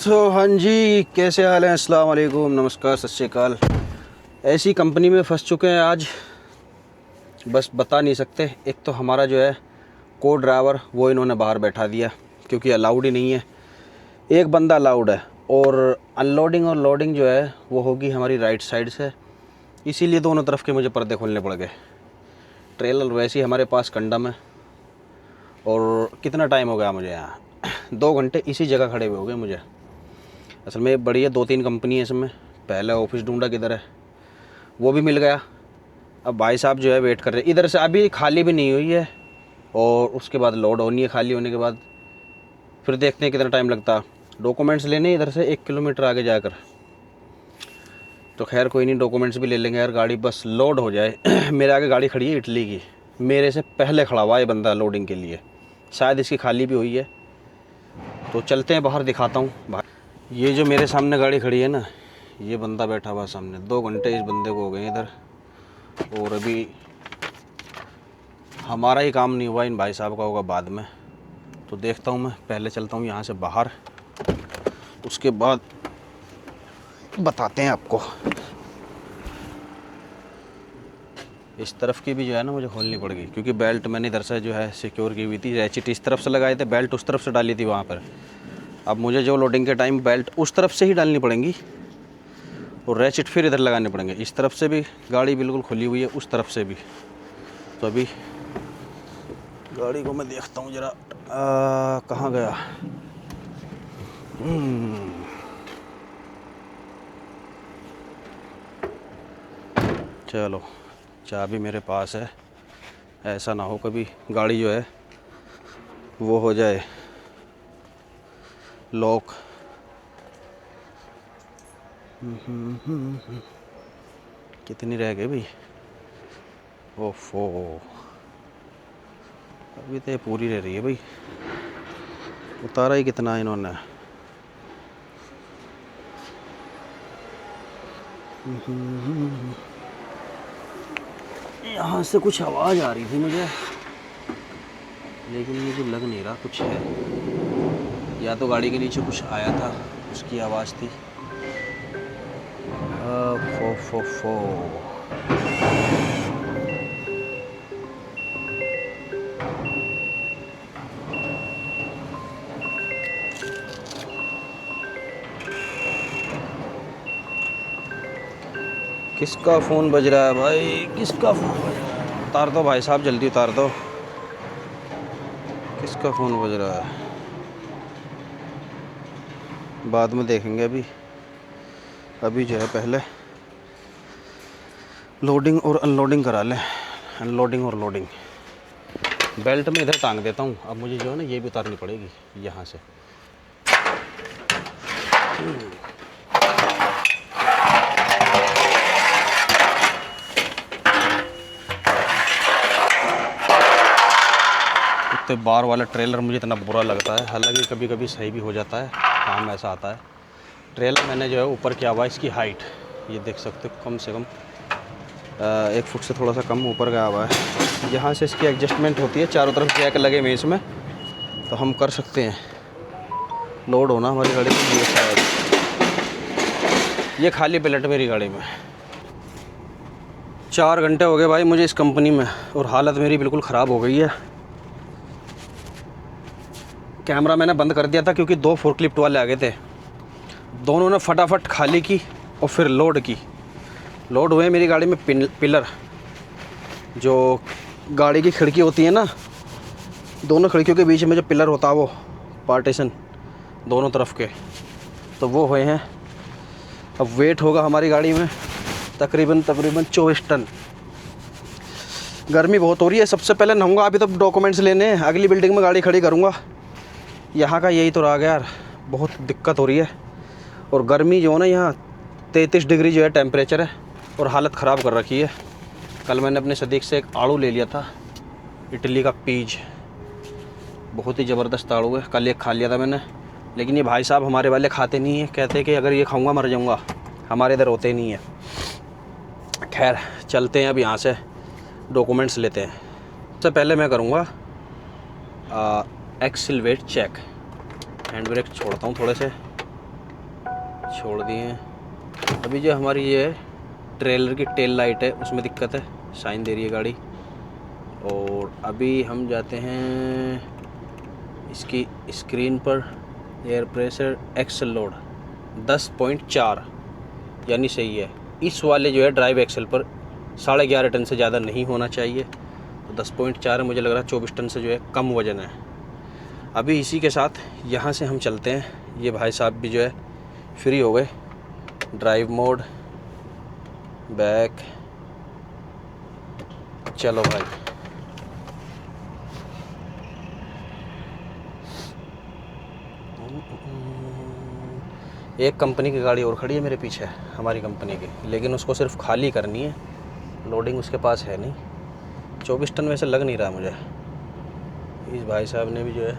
तो हाँ जी, कैसे हाल हैं? अस्सलाम वालेकुम, नमस्कार, सत श्री अकाल। ऐसी कंपनी में फंस चुके हैं आज, बस बता नहीं सकते। एक तो हमारा जो है को ड्राइवर वो इन्होंने बाहर बैठा दिया क्योंकि अलाउड ही नहीं है। एक बंदा अलाउड है और अनलोडिंग और लोडिंग जो है वो होगी हमारी राइट साइड से, इसीलिए दोनों तरफ के मुझे पर्दे खोलने पड़ गए। ट्रेलर वैसे ही हमारे पास कंडम है और कितना टाइम हो गया मुझे यहाँ 2 घंटे इसी जगह खड़े हुए हो गए मुझे। असल में बड़ी है, 2-3 कंपनी है इसमें। पहले ऑफिस ढूंढा किधर है, वो भी मिल गया। अब भाई साहब जो है वेट कर रहे हैं। इधर से अभी खाली भी नहीं हुई है और उसके बाद लोड होनी है। खाली होने के बाद फिर देखते हैं कितना टाइम लगता है। डॉक्यूमेंट्स लेने इधर से 1 किलोमीटर आगे जाकर। तो खैर कोई नहीं, डॉक्यूमेंट्स भी ले लेंगे यार, गाड़ी बस लोड हो जाए। मेरे आगे गाड़ी खड़ी है इटली की, मेरे से पहले खड़ा हुआ है बंदा लोडिंग के लिए। शायद इसकी खाली भी हुई है, तो चलते हैं बाहर, दिखाता हूँ। ये जो मेरे सामने गाड़ी खड़ी है ना, ये बंदा बैठा हुआ सामने। 2 घंटे इस बंदे को हो गए इधर और अभी हमारा ही काम नहीं हुआ, इन भाई साहब का होगा बाद में। तो देखता हूँ, मैं पहले चलता हूँ यहाँ से बाहर, उसके बाद बताते हैं आपको। इस तरफ की भी जो है ना मुझे खोलनी पड़ गई क्योंकि बेल्ट मैंने इधर से जो है सिक्योर की हुई थी। रैचिट इस तरफ से लगाए थे, बेल्ट उस तरफ से डाली थी वहाँ पर। अब मुझे जो लोडिंग के टाइम बेल्ट उस तरफ से ही डालनी पड़ेंगी और रैचिट फिर इधर लगाने पड़ेंगे। इस तरफ से भी गाड़ी बिल्कुल खुली हुई है, उस तरफ से भी। तो अभी गाड़ी को मैं देखता हूँ ज़रा, कहाँ गया। चलो, चाबी मेरे पास है। ऐसा ना हो कभी गाड़ी जो है वो हो जाए लॉक। कितनी रह गई भाई? ओफो, अभी तो ये पूरी रह रही है भाई। उतारा ही कितना इन्होंने। यहाँ से कुछ आवाज़ आ रही थी मुझे, लेकिन मुझे लग नहीं रहा कुछ है। या तो गाड़ी के नीचे कुछ आया था, उसकी आवाज़ थी। फो किसका फ़ोन बज रहा है भाई? किसका फ़ोन बज रहा है? उतार दो भाई साहब, जल्दी उतार दो। किसका फ़ोन बज रहा है? बाद में देखेंगे। अभी जो है पहले लोडिंग और अनलोडिंग करा लें। अनलोडिंग और लोडिंग बेल्ट में इधर टांग देता हूँ। अब मुझे जो है ना ये भी उतारनी पड़ेगी यहाँ से। तो बार वाला ट्रेलर मुझे इतना बुरा लगता है, हालांकि कभी कभी सही भी हो जाता है, काम ऐसा आता है। ट्रेलर मैंने जो है ऊपर किया हुआ है, इसकी हाइट ये देख सकते हो, कम से कम 1 फुट से थोड़ा सा कम ऊपर गया हुआ है। यहाँ से इसकी एडजस्टमेंट होती है, चारों तरफ जैक लगे हुए इसमें, तो हम कर सकते हैं लोड होना हमारी गाड़ी में। ये शायद ये खाली पैलेट मेरी गाड़ी में। 4 घंटे हो गए भाई मुझे इस कंपनी में और हालत मेरी बिल्कुल ख़राब हो गई है। कैमरा मैंने बंद कर दिया था क्योंकि 2 फोर्कलिफ्ट वाले आ गए थे। दोनों ने फटाफट खाली की और फिर लोड की। लोड हुए मेरी गाड़ी में पिलर, जो गाड़ी की खिड़की होती है ना, दोनों खिड़कियों के बीच में जो पिलर होता है वो पार्टीशन दोनों तरफ के, तो वो हुए हैं। अब वेट होगा हमारी गाड़ी में तकरीबन 24 टन। गर्मी बहुत हो रही है। सबसे पहले नहाऊंगा, अभी तो डॉक्यूमेंट्स लेने हैं, अगली बिल्डिंग में गाड़ी खड़ी करूँगा। यहाँ का यही तो रह गया यार, बहुत दिक्कत हो रही है। और गर्मी जो है ना, यहाँ 33 डिग्री जो है टेम्परेचर है और हालत ख़राब कर रखी है। कल मैंने अपने सदीक से एक आड़ू ले लिया था, इटली का पीज, बहुत ही ज़बरदस्त आड़ू है। कल एक खा लिया था मैंने, लेकिन ये भाई साहब हमारे वाले खाते नहीं हैं, कहते हैं कि अगर ये खाऊंगा मर जाऊंगा। हमारे इधर होते नहीं है। खैर चलते हैं अब यहाँ से, डॉक्यूमेंट्स लेते हैं। सबसे पहले मैं करूँगा एक्सीलरेट चेक। हैंड ब्रेक छोड़ता हूँ थोड़े से, छोड़ दिए हैं। अभी जो हमारी ये ट्रेलर की टेल लाइट है उसमें दिक्कत है, साइन दे रही है गाड़ी। और अभी हम जाते हैं इसकी स्क्रीन पर, एयर प्रेशर एक्सल लोड 10.4 यानी सही है। इस वाले जो है ड्राइव एक्सल पर 11.5 टन से ज़्यादा नहीं होना चाहिए, तो 10.4 है। मुझे लग रहा है 24 टन से जो है कम वज़न है। अभी इसी के साथ यहाँ से हम चलते हैं। ये भाई साहब भी जो है फ्री हो गए। ड्राइव मोड, बैक, चलो भाई। एक कंपनी की गाड़ी और खड़ी है मेरे पीछे, हमारी कंपनी की, लेकिन उसको सिर्फ खाली करनी है, लोडिंग उसके पास है नहीं। 24 टन वैसे लग नहीं रहा मुझे। इस भाई साहब ने भी जो है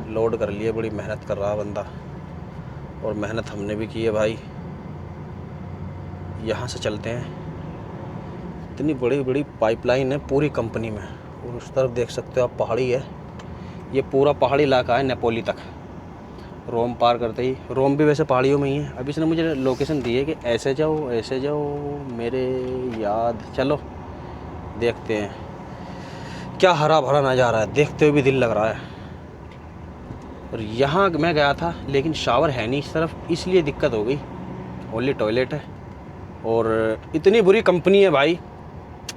लोड कर लिया, बड़ी मेहनत कर रहा बंदा, और मेहनत हमने भी की है भाई। यहाँ से चलते हैं। इतनी बड़ी बड़ी पाइपलाइन है पूरी कंपनी में, और उस तरफ देख सकते हो आप पहाड़ी है। ये पूरा पहाड़ी इलाका है नेपोली तक। रोम पार करते ही, रोम भी वैसे पहाड़ियों में ही है। अभी इसने मुझे लोकेशन दी है कि ऐसे जाओ मेरे याद। चलो देखते हैं, क्या हरा भरा नज़ारा है, देखते हुए भी दिल लग रहा है। और यहाँ मैं गया था लेकिन शावर है नहीं इस तरफ, इसलिए दिक्कत हो गई। ओनली टॉयलेट है। और इतनी बुरी कंपनी है भाई,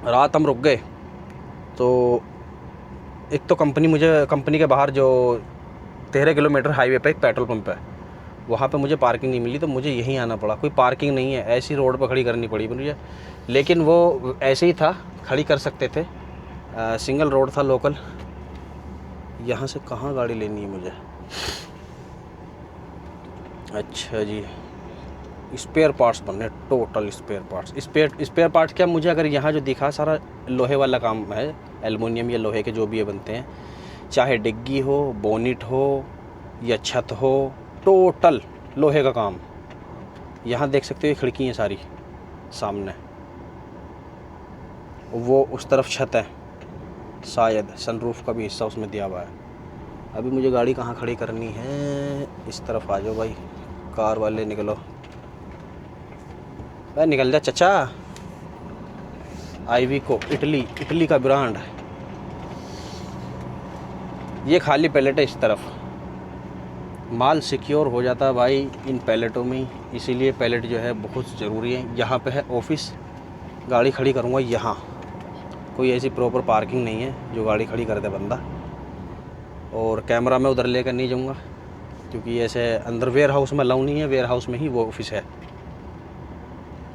रात हम रुक गए तो एक तो कंपनी के बाहर जो 13 किलोमीटर हाईवे पे एक पेट्रोल पंप है, वहाँ पे मुझे पार्किंग नहीं मिली, तो मुझे यहीं आना पड़ा। कोई पार्किंग नहीं है, ऐसी रोड पर खड़ी करनी पड़ी मुझे। लेकिन वो ऐसे ही था, खड़ी कर सकते थे, सिंगल रोड था लोकल। यहाँ से कहाँ गाड़ी लेनी है मुझे? अच्छा जी, स्पेयर पार्ट्स बनने, total spare parts. Spare parts क्या, मुझे अगर यहाँ जो दिखा सारा लोहे वाला काम है, एल्युमिनियम या लोहे के जो भी ये बनते हैं, चाहे डिग्गी हो, बोनिट हो या छत हो, टोटल लोहे का काम। यहाँ देख सकते हो ये खिड़की हैं सारी सामने, वो उस तरफ छत है, शायद सनरूफ का भी हिस्सा उसमें दिया हुआ है। अभी मुझे गाड़ी कहाँ खड़ी करनी है? इस तरफ आ जाओ भाई, कार वाले निकलो। भाई निकल जा चचा। आईविको, इटली का ब्रांड है। ये खाली पैलेट है इस तरफ, माल सिक्योर हो जाता है भाई इन पैलेटों में, इसीलिए पैलेट जो है बहुत ज़रूरी है। यहाँ पे है ऑफिस, गाड़ी खड़ी करूँगा यहाँ। कोई ऐसी प्रॉपर पार्किंग नहीं है जो गाड़ी खड़ी कर दे बंदा। और कैमरा मैं उधर लेकर नहीं जाऊँगा, क्योंकि ऐसे अंदर वेयर हाउस में अलाउ नहीं है। वेयर हाउस में ही वो ऑफिस है,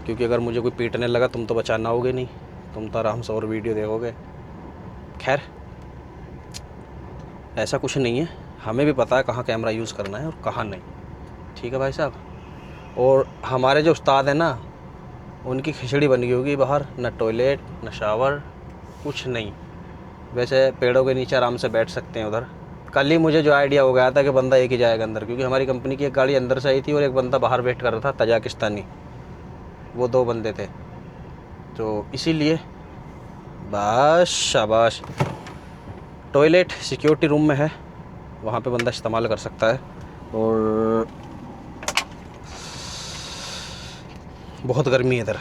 क्योंकि अगर मुझे कोई पीटने लगा तुम तो बचाना होगे नहीं, तुम तो आराम से और वीडियो देखोगे। खैर ऐसा कुछ नहीं है, हमें भी पता है कहाँ कैमरा यूज़ करना है और कहाँ नहीं। ठीक है भाई साहब। और हमारे जो उस्ताद हैं ना, उनकी खिचड़ी बन गई होगी बाहर, न टॉयलेट न शावर, कुछ नहीं। वैसे पेड़ों के नीचे आराम से बैठ सकते हैं उधर। कल ही मुझे जो आइडिया हो गया था कि बंदा एक ही जाएगा अंदर, क्योंकि हमारी कंपनी की एक गाड़ी अंदर से आई थी और एक बंदा बाहर वेट कर रहा था, तजाकिस्तानी। वो 2 बंदे थे, तो इसीलिए बस शाबाश। टॉयलेट सिक्योरिटी रूम में है, वहाँ पे बंदा इस्तेमाल कर सकता है। और बहुत गर्मी है इधर,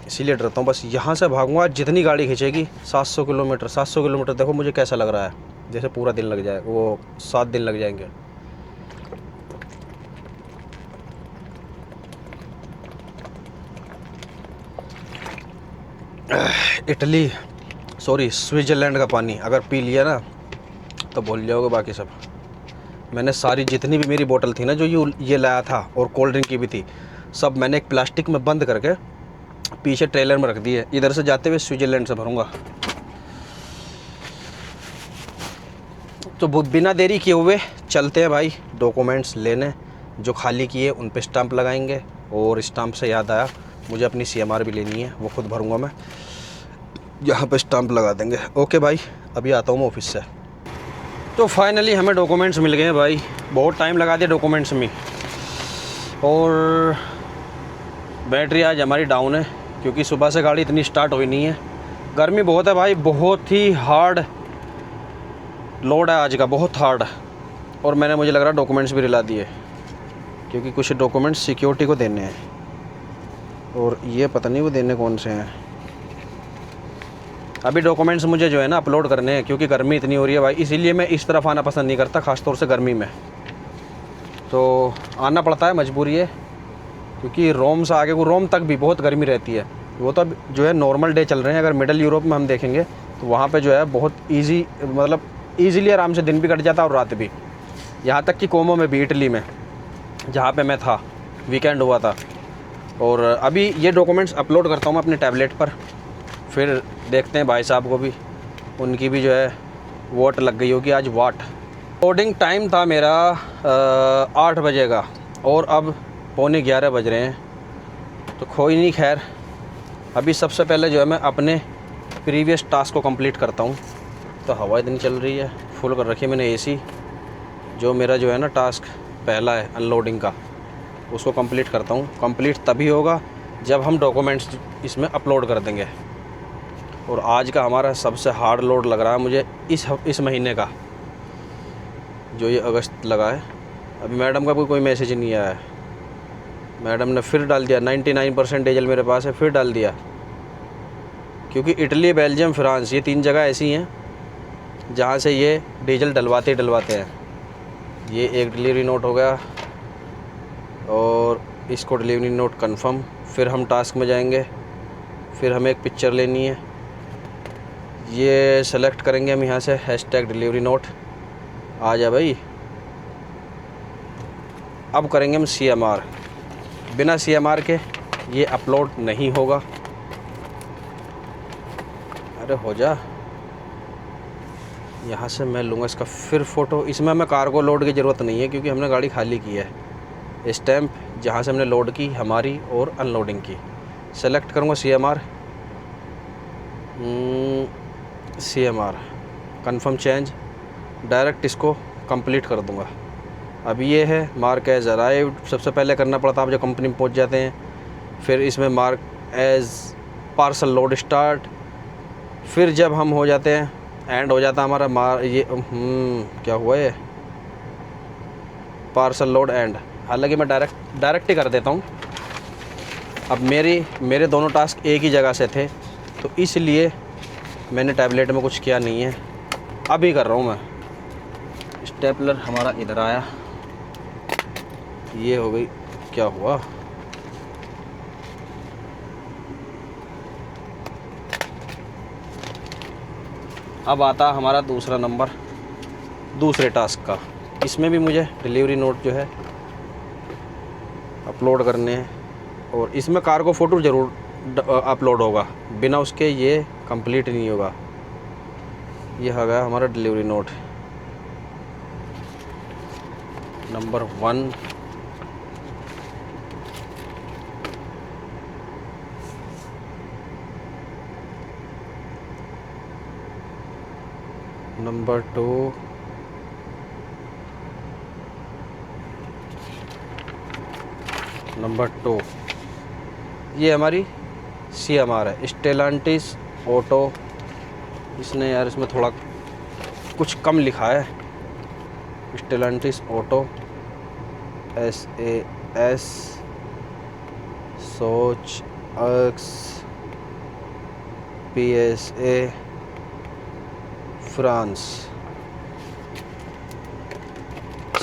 इसीलिए डरता हूँ। बस यहाँ से भागूंगा, जितनी गाड़ी खींचेगी। 700 किलोमीटर देखो मुझे कैसा लग रहा है, जैसे पूरा दिन लग जाए, वो 7 दिन लग जाएंगे। इटली, सॉरी स्विट्ज़रलैंड का पानी अगर पी लिया ना तो भूल जाओगे बाकी सब। मैंने सारी जितनी भी मेरी बोतल थी ना, जो ये लाया था और कोल्ड ड्रिंक की भी थी, सब मैंने एक प्लास्टिक में बंद करके पीछे ट्रेलर में रख दी है। इधर से जाते हुए स्विट्ज़रलैंड से भरूँगा। तो बिना देरी किए हुए चलते हैं भाई डॉक्यूमेंट्स लेने, जो खाली किए उन पे स्टैंप लगाएंगे। और स्टैंप से याद आया, मुझे अपनी CMR भी लेनी है, वो खुद भरूँगा मैं, यहाँ पे स्टैंप लगा देंगे। ओके भाई, अभी आता हूँ मैं ऑफिस से। तो फाइनली हमें डॉक्यूमेंट्स मिल गए हैं भाई, बहुत टाइम लगा दिया डॉक्यूमेंट्स में। और बैटरी आज हमारी डाउन है, क्योंकि सुबह से गाड़ी इतनी स्टार्ट हुई नहीं है। गर्मी बहुत है भाई, बहुत ही हार्ड लोड है आज का, बहुत हार्ड। और मैंने, मुझे लग रहा है डॉक्यूमेंट्स भी रिला दिए। क्योंकि कुछ डॉक्यूमेंट्स सिक्योरिटी को देने हैं, और ये पता नहीं वो देने कौन से हैं। अभी डॉक्यूमेंट्स मुझे जो है ना अपलोड करने हैं, क्योंकि गर्मी इतनी हो रही है भाई, इसीलिए मैं इस तरफ आना पसंद नहीं करता, ख़ासतौर से गर्मी में। तो आना पड़ता है, मजबूरी है, क्योंकि रोम से आगे को रोम तक भी बहुत गर्मी रहती है। वो तो अब जो है नॉर्मल डे चल रहे हैं। अगर मिडल यूरोप में हम देखेंगे तो वहाँ पे जो है बहुत इजी, मतलब ईज़िली आराम से दिन भी कट जाता है और रात भी। यहाँ तक कि कोमो में भी, इटली में जहाँ पे मैं था, वीकेंड हुआ था। और अभी ये डॉक्यूमेंट्स अपलोड करता हूँ मैं अपने टैबलेट पर, फिर देखते हैं भाई साहब को भी, उनकी भी जो है वोट लग गई होगी आज, वाट। लोडिंग टाइम था मेरा 8 बजे का, और अब 11:15 बज रहे हैं। तो कोई नहीं, खैर अभी सबसे पहले जो है मैं अपने प्रीवियस टास्क को कंप्लीट करता हूँ। तो हवा इतनी चल रही है, फुल कर रखी है मैंने एसी। जो मेरा जो है ना टास्क पहला है अनलोडिंग का, उसको कंप्लीट करता हूँ। कंप्लीट तभी होगा जब हम डॉक्यूमेंट्स इसमें अपलोड कर देंगे। और आज का हमारा सबसे हार्ड लोड लग रहा है मुझे इस महीने का, जो ये अगस्त लगा है। अभी मैडम का कोई मैसेज नहीं आया है। मैडम ने फिर डाल दिया 99% डीजल मेरे पास है, फिर डाल दिया। क्योंकि इटली, बेल्जियम, फ्रांस, ये 3 जगह ऐसी हैं जहाँ से ये डीजल डलवाते हैं। ये एक डिलीवरी नोट हो गया, और इसको डिलीवरी नोट कंफर्म। फिर हम टास्क में जाएंगे, फिर हमें एक पिक्चर लेनी है, ये सेलेक्ट करेंगे हम यहाँ से, हैशटैग डिलीवरी नोट। आ जा भाई। अब करेंगे हम CMR। बिना CMR के ये अपलोड नहीं होगा। अरे हो जा। यहाँ से मैं लूँगा इसका फिर फ़ोटो। इसमें हमें कार्गो लोड की ज़रूरत नहीं है, क्योंकि हमने गाड़ी खाली की है। स्टैम्प जहाँ से हमने लोड की हमारी, और अनलोडिंग की। सेलेक्ट करूँगा CMR कंफर्म चेंज, डायरेक्ट इसको कंप्लीट कर दूँगा। अब ये है मार्क एज अराइव्ड। सबसे पहले करना पड़ता है आप जब कंपनी में पहुंच जाते हैं, फिर इसमें mark as parcel load start. फिर जब हम हो जाते हैं, एंड हो जाता है हमारा ये क्या हुआ है, पार्सल लोड एंड। हालांकि मैं डायरेक्ट ही कर देता हूँ। अब मेरे दोनों टास्क एक ही जगह से थे, तो इसलिए मैंने टैबलेट में कुछ किया नहीं है। अभी कर रहा हूँ मैं। स्टेपलर हमारा इधर आया, ये हो गई, क्या हुआ, अब आता हमारा दूसरा नंबर दूसरे टास्क का। इसमें भी मुझे डिलीवरी नोट जो है अपलोड करने हैं, और इसमें कार्गो फ़ोटो ज़रूर अपलोड होगा, बिना उसके ये कंप्लीट नहीं होगा। ये हो गया हमारा delivery note number 1। Number 2, number 2। ये हमारी CMR है, स्टेलांटिस ऑटो। इसने यार इसमें थोड़ा कुछ कम लिखा है। स्टेलांटिस ऑटो SAS सोच एक्स PSA फ्रांस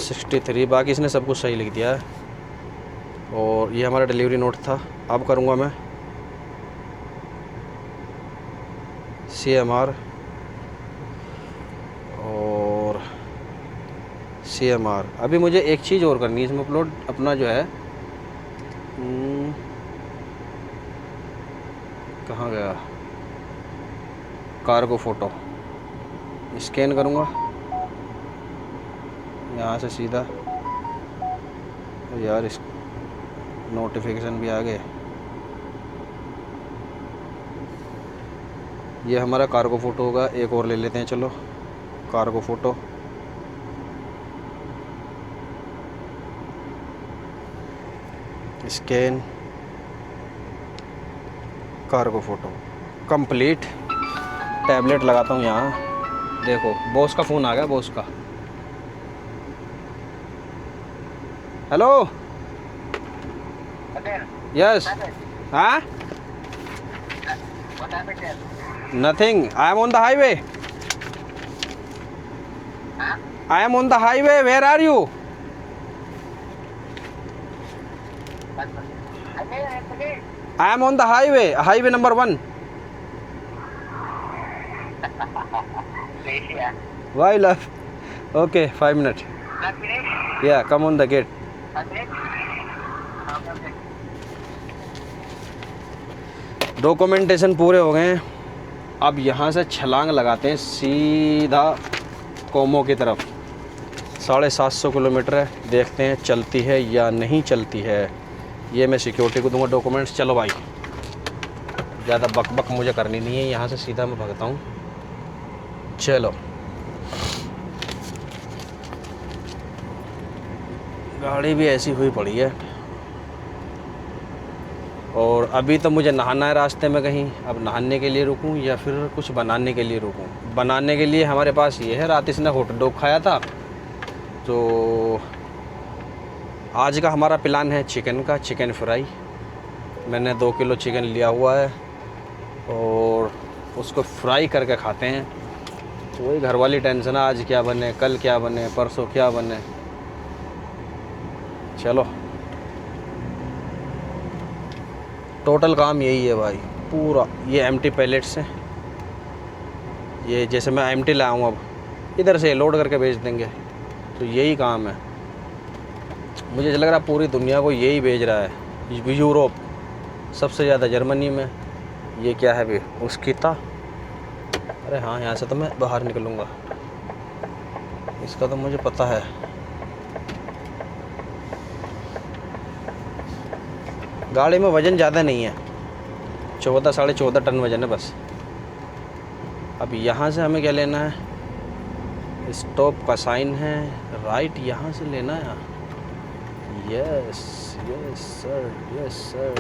63। बाकी इसने सब कुछ सही लिख दिया है। और ये हमारा डिलीवरी नोट था। अब करूँगा मैं CMR और CMR। अभी मुझे एक चीज़ और करनी है इसमें अपलोड, अपना जो है कहाँ गया, कार्गो फ़ोटो स्कैन करूँगा यहाँ से सीधा। यार इस नोटिफिकेशन भी आ गए। ये हमारा कार्गो फ़ोटो होगा। एक और ले लेते हैं, चलो cargo photo. Scan cargo photo complete. Tablet लगाता हूँ यहाँ। देखो बॉस का फ़ोन आ गया, बॉस का। Hello Yes. Huh? Nothing. I am on the highway. I am on the highway. Where are you? I am on the highway. Highway number 1. Why love? Okay, 5 minutes. Yeah, come on the gate. Documentation पूरे हो गए हैं। अब यहाँ से छलांग लगाते हैं सीधा कोमो की तरफ। 750 किलोमीटर है, देखते हैं चलती है या नहीं चलती है। ये मैं सिक्योरिटी को दूंगा डॉक्यूमेंट्स। चलो भाई, ज़्यादा बक बक मुझे करनी नहीं है, यहाँ से सीधा मैं भागता हूँ। चलो, गाड़ी भी ऐसी हुई पड़ी है और अभी तो मुझे नहाना है रास्ते में कहीं। अब नहाने के लिए रुकूं या फिर कुछ बनाने के लिए रुकूं? बनाने के लिए हमारे पास ये है, रात इसने हॉट डॉग खाया था, तो आज का हमारा प्लान है चिकन का, चिकन फ्राई। मैंने 2 किलो चिकन लिया हुआ है और उसको फ्राई करके खाते हैं। तो वही घर वाली टेंशन है, आज क्या बने, कल क्या बने, परसों क्या बने। चलो, टोटल काम यही है भाई पूरा। ये एम्प्टी पैलेट्स हैं, ये जैसे मैं एम्प्टी लाया हूँ, अब इधर से लोड करके भेज देंगे। तो यही काम है। मुझे लग रहा है पूरी दुनिया को यही भेज रहा है। यूरोप सबसे ज़्यादा जर्मनी में। ये क्या है भी उसकी था। अरे हाँ, यहाँ से तो मैं बाहर निकलूँगा, इसका तो मुझे पता है। गाड़ी में वज़न ज़्यादा नहीं है, 14 साढ़े 14 टन वज़न है बस। अब यहाँ से हमें क्या लेना है? स्टॉप का साइन है, राइट यहाँ से लेना है। Yes yes sir, yes sir.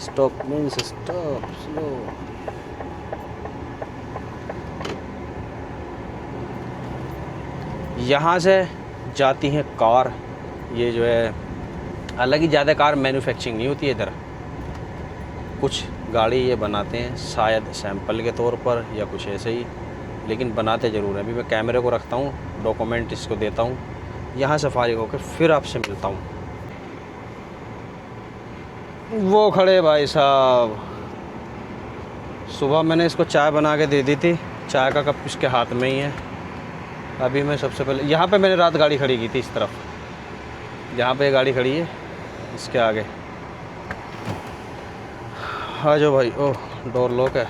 Stop means stop, slow. यहाँ से जाती हैं कार। ये जो है अलग ही ज़्यादा कार मैन्युफैक्चरिंग नहीं होती है इधर। कुछ गाड़ी ये बनाते हैं शायद सैंपल के तौर पर या कुछ ऐसे ही, लेकिन बनाते ज़रूर हैं। अभी मैं कैमरे को रखता हूँ, डॉक्यूमेंट इसको देता हूँ, यहाँ से फारिग होकर फिर आपसे मिलता हूँ। वो खड़े भाई साहब, सुबह मैंने इसको चाय बना के दे दी थी, चाय का कप इसके हाथ में ही है। अभी मैं सबसे पहले यहाँ पे मैंने रात गाड़ी खड़ी की थी, इस तरफ जहाँ पे गाड़ी खड़ी है इसके आगे। हाँ जो भाई, ओह डोर लॉक है।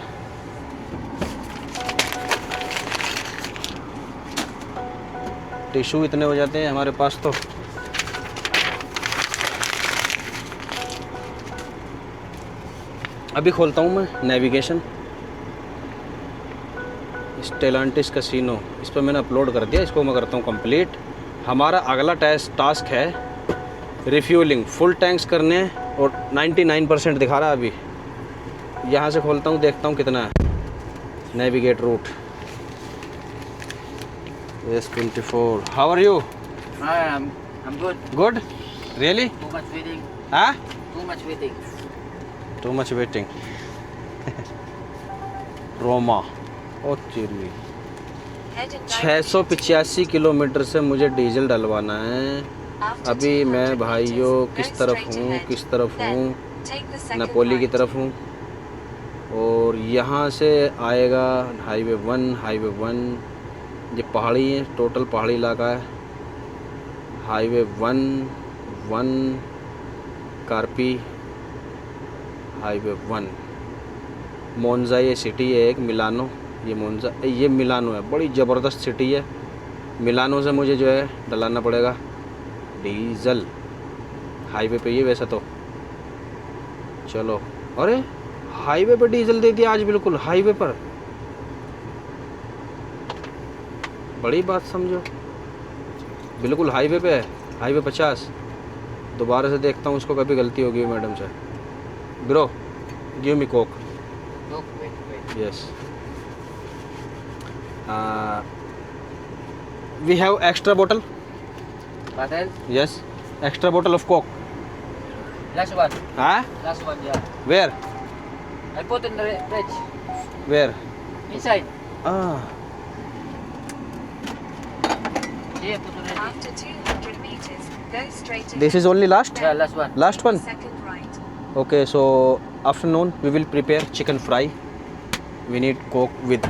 टिश्यू इतने हो जाते हैं हमारे पास तो। अभी खोलता हूँ मैं नेविगेशन। स्टेलांटिस कैसीनो, इस पर मैंने अपलोड कर दिया, इसको मैं करता हूँ कंप्लीट। हमारा अगला टास्क है रिफ्यूलिंग। फुल टैंक्स करने हैं और 99% दिखा रहा है अभी। यहाँ से खोलता हूँ, देखता हूँ कितना है। Navigate route S24। How are you? I'm good. Good really? Too much waiting. हाँ, Too much waiting. Too much waiting. रोमा ओ चिल्ली। 685 किलोमीटर से मुझे डीजल डलवाना है। अभी मैं भाइयों किस तरफ हूँ, नपोली की तरफ हूँ। और यहाँ से आएगा हाईवे 1। ये पहाड़ी है, टोटल पहाड़ी इलाका है। Highway 1 कार्पी highway 1। मोन्जा ये सिटी है एक, मिलानो। ये मोन्जा, ये मिलानो है, बड़ी ज़बरदस्त सिटी है। मिलानो से मुझे जो है डलाना पड़ेगा डीजल। हाईवे पे ये वैसे तो। चलो, अरे हाईवे पे डीजल दे दिया आज, बिल्कुल हाईवे पर। बड़ी बात समझो, बिल्कुल हाईवे पे है, हाईवे 50। दोबारा से देखता हूँ उसको, कभी गलती होगी मैडम से। Bro give me coke. Look, wait. Yes, we have extra बोतल। What else? Yes. Extra bottle of Coke. Last one. Huh? Last one, yeah. Where? I put in the fridge. Where? Inside. Ah. Yeah, put it in. After 200 meters, go straight ahead. This is only last? Yeah, last one. Last one? Second right. Okay, so afternoon we will prepare chicken fry. We need Coke with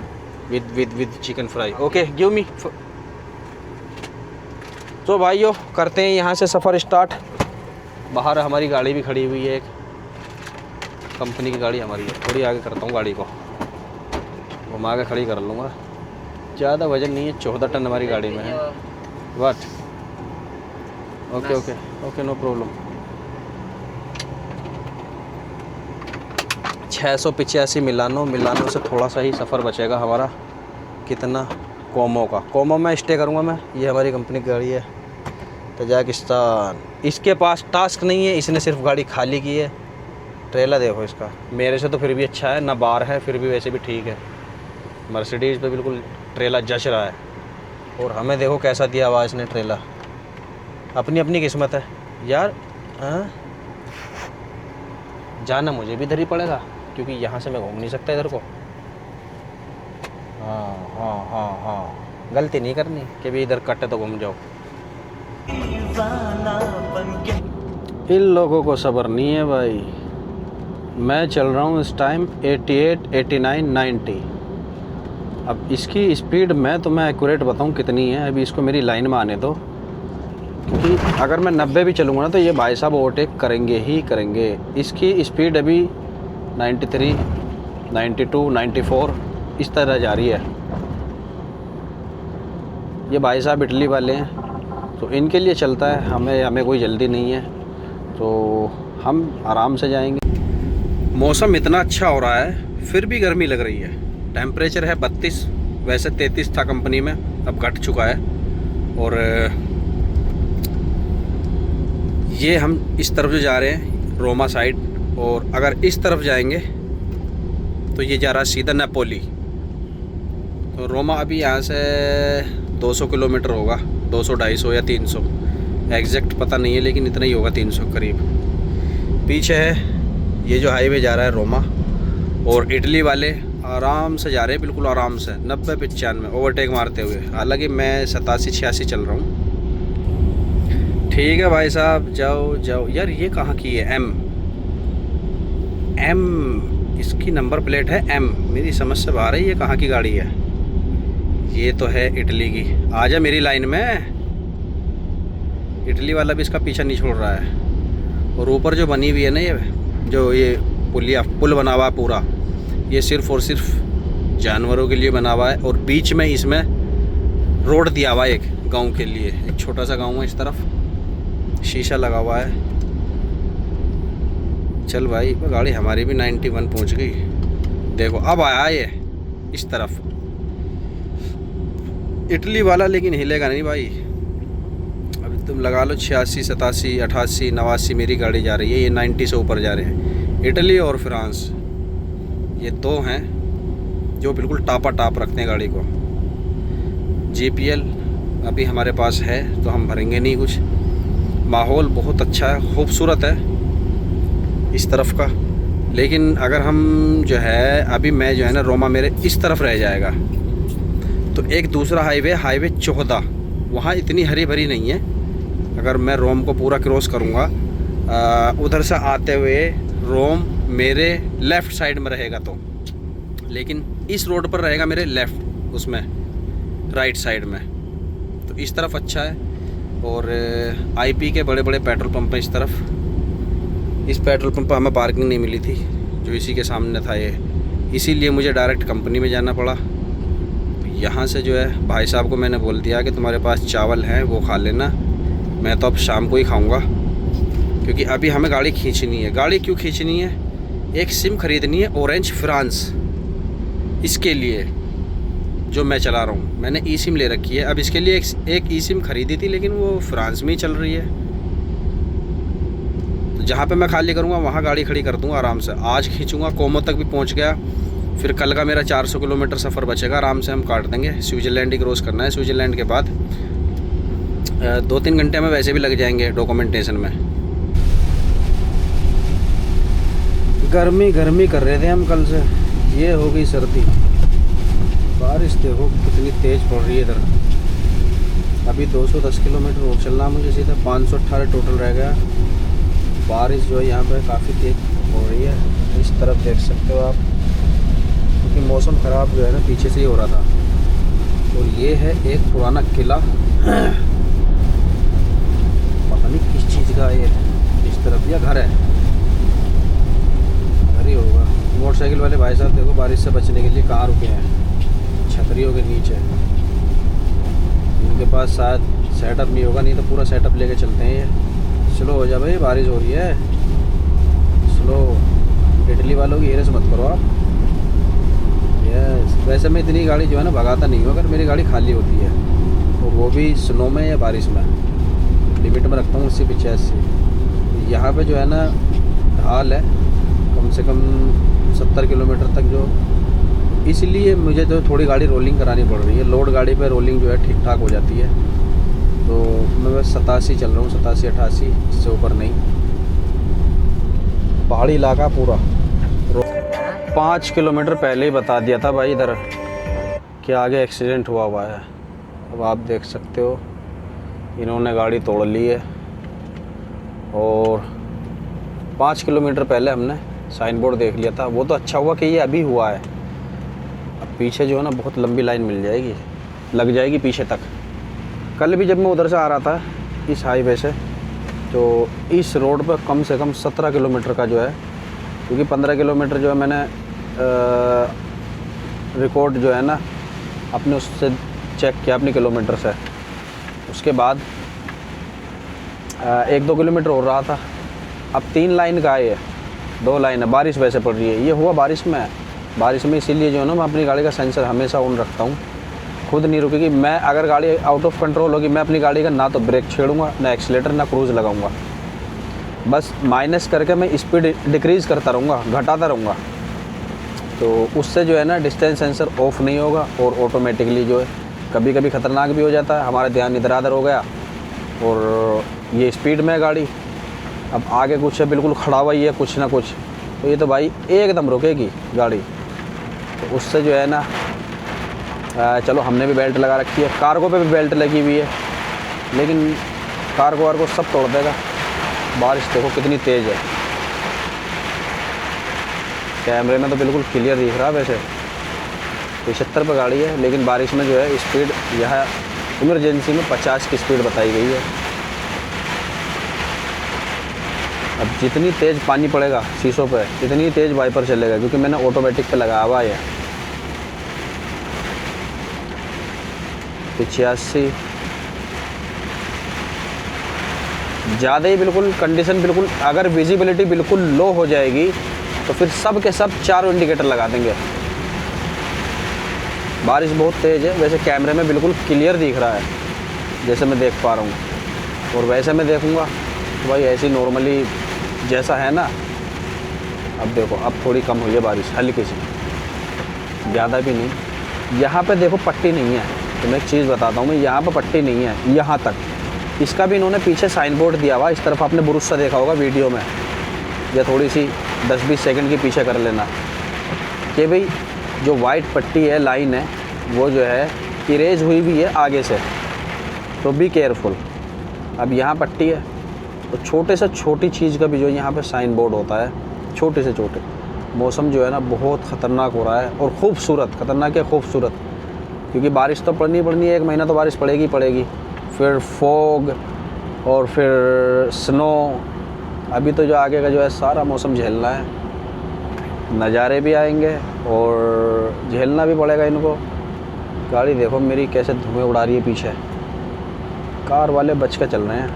chicken fry. Okay, give me. तो भाइयों करते हैं यहाँ से सफ़र start. बाहर हमारी गाड़ी भी खड़ी हुई है, एक कंपनी की गाड़ी हमारी है। थोड़ी आगे करता हूँ गाड़ी को, घुमा के खड़ी कर लूँगा। ज़्यादा वजन नहीं है, 14 टन हमारी गाड़ी में है। What? Okay okay okay, no problem. 685 Milano से थोड़ा सा ही सफ़र बचेगा हमारा। कितना? कोमो का। कोमो में स्टे करूँगा मैं। ये हमारी कंपनी की गाड़ी है, तजाकिस्तान। इसके पास टास्क नहीं है, इसने सिर्फ गाड़ी खाली की है। ट्रेलर देखो इसका, मेरे से तो फिर भी अच्छा है ना, बार है फिर भी वैसे भी ठीक है। मर्सिडीज़ पे बिल्कुल ट्रेलर जच रहा है। और हमें देखो कैसा दिया आवाज़ इसने ट्रेलर। अपनी अपनी किस्मत है यार। हाँ, जाना मुझे भी इधर ही पड़ेगा, क्योंकि यहाँ से मैं घूम नहीं सकता इधर को। हाँ हाँ हाँ हाँ, गलती नहीं करनी कि भी इधर कटे तो घूम जाओ। इन लोगों को सब्र नहीं है भाई। मैं चल रहा हूँ इस टाइम 88, 89, 90। अब इसकी स्पीड मैं तुम्हें एक्यूरेट बताऊँ कितनी है। अभी इसको मेरी लाइन में आने दो, क्योंकि अगर मैं 90 भी चलूँगा ना तो ये भाई साहब ओवरटेक करेंगे ही करेंगे। इसकी स्पीड अभी 93, 92, 94 इस तरह जा रही है। ये भाई साहब इटली वाले हैं तो इनके लिए चलता है, हमें कोई जल्दी नहीं है, तो हम आराम से जाएंगे। मौसम इतना अच्छा हो रहा है फिर भी गर्मी लग रही है। टेम्परेचर है 32, वैसे 33 था कंपनी में, अब घट चुका है। और ये हम इस तरफ जो जा रहे हैं रोमा साइड, और अगर इस तरफ जाएंगे तो ये जा रहा है सीधा नेपोली। तो रोमा अभी यहाँ से 200 किलोमीटर होगा, 200, 250 या 300, एग्जैक्ट पता नहीं है, लेकिन इतना ही होगा, 300 करीब। पीछे है ये जो हाईवे जा रहा है रोमा, और इटली वाले आराम से जा रहे हैं, बिल्कुल आराम से 90, 95 ओवरटेक मारते हुए। हालांकि मैं 87, 86 चल रहा हूँ। ठीक है भाई साहब, जाओ जाओ। यार ये कहाँ की है? एम इसकी नंबर प्लेट है M। मेरी समझ से बाहर है, ये कहाँ की गाड़ी है? ये तो है इटली की। आजा मेरी लाइन में। इटली वाला भी इसका पीछा नहीं छोड़ रहा है। और ऊपर जो बनी हुई है ना, ये पुल बना हुआ है पूरा, ये सिर्फ़ और सिर्फ जानवरों के लिए बना हुआ है। और बीच में इसमें रोड दिया हुआ है एक गांव के लिए। एक छोटा सा गांव है, इस तरफ शीशा लगा हुआ है। चल भाई, गाड़ी हमारी भी 91 पहुंच गई। देखो अब आया ये इस तरफ इटली वाला, लेकिन हिलेगा नहीं भाई। अभी तुम लगा लो 86, 87, 88, 89 मेरी गाड़ी जा रही है, ये 90 से ऊपर जा रहे हैं। इटली और फ्रांस, ये दो हैं जो बिल्कुल टापा टाप रखते हैं गाड़ी को। GPL अभी हमारे पास है तो हम भरेंगे नहीं कुछ। माहौल बहुत अच्छा है, खूबसूरत है इस तरफ का। लेकिन अगर हम जो है अभी मैं जो है ना रोमा मेरे इस तरफ रह जाएगा, तो एक दूसरा हाईवे 14, वहाँ इतनी हरी भरी नहीं है। अगर मैं रोम को पूरा क्रॉस करूँगा, उधर से आते हुए रोम मेरे लेफ़्ट साइड में रहेगा, तो लेकिन इस रोड पर रहेगा मेरे लेफ़्ट, उसमें राइट साइड में। तो इस तरफ अच्छा है। और IP के बड़े बड़े पेट्रोल पंप हैं इस तरफ। इस पेट्रोल पंप पर हमें पार्किंग नहीं मिली थी, जो इसी के सामने था ये, इसीलिए मुझे डायरेक्ट कंपनी में जाना पड़ा। यहाँ से जो है भाई साहब को मैंने बोल दिया कि तुम्हारे पास चावल हैं वो खा लेना, मैं तो अब शाम को ही खाऊंगा, क्योंकि अभी हमें गाड़ी खींचनी है। गाड़ी क्यों खींचनी है? एक सिम खरीदनी है ऑरेंज फ्रांस, इसके लिए जो मैं चला रहा हूँ। मैंने ई सिम ले रखी है। अब इसके लिए एक ई सिम खरीदी थी, लेकिन वो फ्रांस में ही चल रही है। तो जहाँ पे मैं खाली करूँगा वहाँ गाड़ी खड़ी कर दूँगा आराम से। आज खींचूँगा, कोमो तक भी पहुँच गया। फिर कल का मेरा 400 किलोमीटर सफ़र बचेगा, आराम से हम काट देंगे। स्विट्ज़रलैंड ही क्रॉस करना है। स्विट्ज़रलैंड के बाद 2-3 घंटे हमें वैसे भी लग जाएंगे डॉक्यूमेंटेशन में। गर्मी गर्मी कर रहे थे हम कल से, ये हो गई सर्दी। बारिश देखो कितनी तेज़ पड़ रही है इधर। अभी 210 किलोमीटर और चलना मुझे सीधा, 518 टोटल रह गया। बारिश जो है यहाँ पे काफ़ी तेज़ हो रही है। इस तरफ देख सकते हो आप, क्योंकि मौसम ख़राब जो है ना पीछे से ही हो रहा था। तो ये है एक पुराना किला, पता नहीं किस चीज़ का ये, इस तरफ या घर है, घर ही होगा। मोटरसाइकिल वाले भाई साहब देखो बारिश से बचने के लिए कहाँ रुके हैं, छतरियों के नीचे। इनके पास शायद सेटअप नहीं होगा, नहीं तो पूरा सेटअप लेके चलते हैं ये। स्लो हो जा भाई, बारिश हो रही है, स्लो। इटली वालों की हेरस मत करो आप। यस, वैसे मैं इतनी गाड़ी जो है ना भगाता नहीं हूँ अगर मेरी गाड़ी खाली होती है, और वो भी स्नो में या बारिश में। लिमिट में रखता हूँ 80-85। यहाँ पे जो है ना ढाल है कम से कम 70 किलोमीटर तक, जो इसलिए मुझे जो थोड़ी गाड़ी रोलिंग करानी पड़ रही है। लोड गाड़ी पे रोलिंग जो है ठीक ठाक हो जाती है। तो मैं बस 87 चल रहा हूँ, 87-88, इससे ऊपर नहीं। पहाड़ी इलाका पूरा। 5 किलोमीटर पहले ही बता दिया था भाई इधर कि आगे एक्सीडेंट हुआ है। अब आप देख सकते हो इन्होंने गाड़ी तोड़ ली है, और 5 किलोमीटर पहले हमने साइन बोर्ड देख लिया था। वो तो अच्छा हुआ कि ये अभी हुआ है। अब पीछे जो है ना बहुत लंबी लाइन मिल जाएगी, लग जाएगी पीछे तक। कल भी जब मैं उधर से आ रहा था इस हाईवे से, तो इस रोड पर कम से कम 17 किलोमीटर का जो है, क्योंकि 15 किलोमीटर जो है मैंने रिकॉर्ड जो है ना अपने उससे चेक किया, अपने किलोमीटर से। उसके बाद 1-2 किलोमीटर हो रहा था। अब 3 लाइन का है, 2 लाइन है। बारिश वैसे पड़ रही है, ये हुआ बारिश में इसीलिए जो है ना मैं अपनी गाड़ी का सेंसर हमेशा ऑन रखता हूँ। खुद नहीं रुकेगी। मैं अगर गाड़ी आउट ऑफ कंट्रोल होगी, मैं अपनी गाड़ी का ना तो ब्रेक छेड़ूंगा, ना एक्सीलेटर, ना क्रूज़ लगाऊंगा। बस माइनस करके मैं स्पीड डिक्रीज़ करता रहूँगा, घटाता रहूँगा। तो उससे जो है ना डिस्टेंस सेंसर ऑफ नहीं होगा, और ऑटोमेटिकली जो है कभी कभी ख़तरनाक भी हो जाता है। हमारा ध्यान इधर उधर हो गया, और ये स्पीड में है गाड़ी, अब आगे कुछ है, बिल्कुल खड़ा हुआ ही है कुछ ना कुछ, तो ये तो भाई एकदम रुकेगी गाड़ी। तो उससे जो है ना चलो हमने भी बेल्ट लगा रखी है, कार्गो पे भी बेल्ट लगी हुई है, लेकिन कार्गो वार्गो सब तोड़ देगा। बारिश देखो कितनी तेज़ है, कैमरे में तो बिल्कुल क्लियर दिख रहा है। वैसे 75 पर गाड़ी है, लेकिन बारिश में जो है स्पीड यह इमरजेंसी में 50 की स्पीड बताई गई है। अब जितनी तेज़ पानी पड़ेगा शीशों पे, इतनी तेज़ वाइपर चलेगा, क्योंकि मैंने ऑटोमेटिक पे लगाया हुआ है। 85 ज़्यादा ही बिल्कुल कंडीशन, बिल्कुल अगर विजिबिलिटी बिल्कुल लो हो जाएगी तो फिर सब के सब 4 इंडिकेटर लगा देंगे। बारिश बहुत तेज़ है, वैसे कैमरे में बिल्कुल क्लियर दिख रहा है जैसे मैं देख पा रहा हूँ, और वैसे मैं देखूँगा तो भाई ऐसी नॉर्मली जैसा है ना। अब देखो अब थोड़ी कम हुई है बारिश, हल्की सी, ज़्यादा भी नहीं। यहाँ पे देखो पट्टी नहीं है, तो मैं एक चीज़ बताता हूँ, मैं यहाँ पे पट्टी नहीं है यहाँ तक। इसका भी इन्होंने पीछे साइन बोर्ड दिया हुआ, इस तरफ आपने बुरुस्सा देखा होगा वीडियो में, या थोड़ी सी 10-20 सेकंड के पीछे कर लेना कि भाई जो वाइट पट्टी है, लाइन है, वो जो है इरेज हुई भी है आगे से, तो बी केयरफुल। अब यहाँ पट्टी है, तो छोटे से छोटी चीज़ का भी जो यहाँ पे साइन बोर्ड होता है, छोटे से छोटे। मौसम जो है ना बहुत ख़तरनाक हो रहा है, और खूबसूरत, ख़तरनाक है खूबसूरत, क्योंकि बारिश तो पड़नी है, 1 महीना तो बारिश पड़ेगी पड़ेगी, फिर फॉग और फिर स्नो। अभी तो जो आगे का जो है सारा मौसम झेलना है, नज़ारे भी आएंगे और झेलना भी पड़ेगा इनको। गाड़ी देखो मेरी कैसे धुएं उड़ा रही है पीछे, कार वाले बच के चल रहे हैं,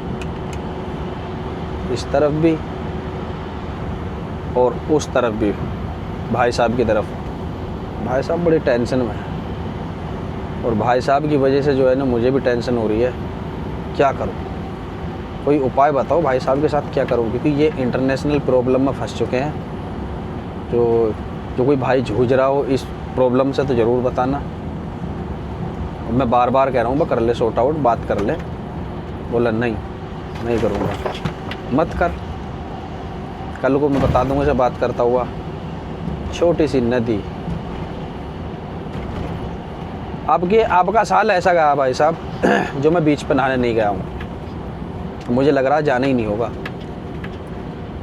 इस तरफ भी और उस तरफ भी। भाई साहब की तरफ, भाई साहब बड़ी टेंशन में है, और भाई साहब की वजह से जो है ना मुझे भी टेंशन हो रही है। क्या करूं, कोई उपाय बताओ भाई साहब के साथ क्या करूं, क्योंकि ये इंटरनेशनल प्रॉब्लम में फंस चुके हैं। जो कोई भाई जूझ रहा हो इस प्रॉब्लम से तो ज़रूर बताना। मैं बार बार कह रहा हूँ, कर ले सॉर्ट आउट, बात कर ले, बोला नहीं, नहीं करूँगा। मत कर, कल को मैं बता दूँगा से बात करता हुआ। छोटी सी नदी। आपका साल ऐसा गया भाई साहब जो मैं बीच पर नहाने नहीं गया हूँ। मुझे लग रहा है जाना ही नहीं होगा।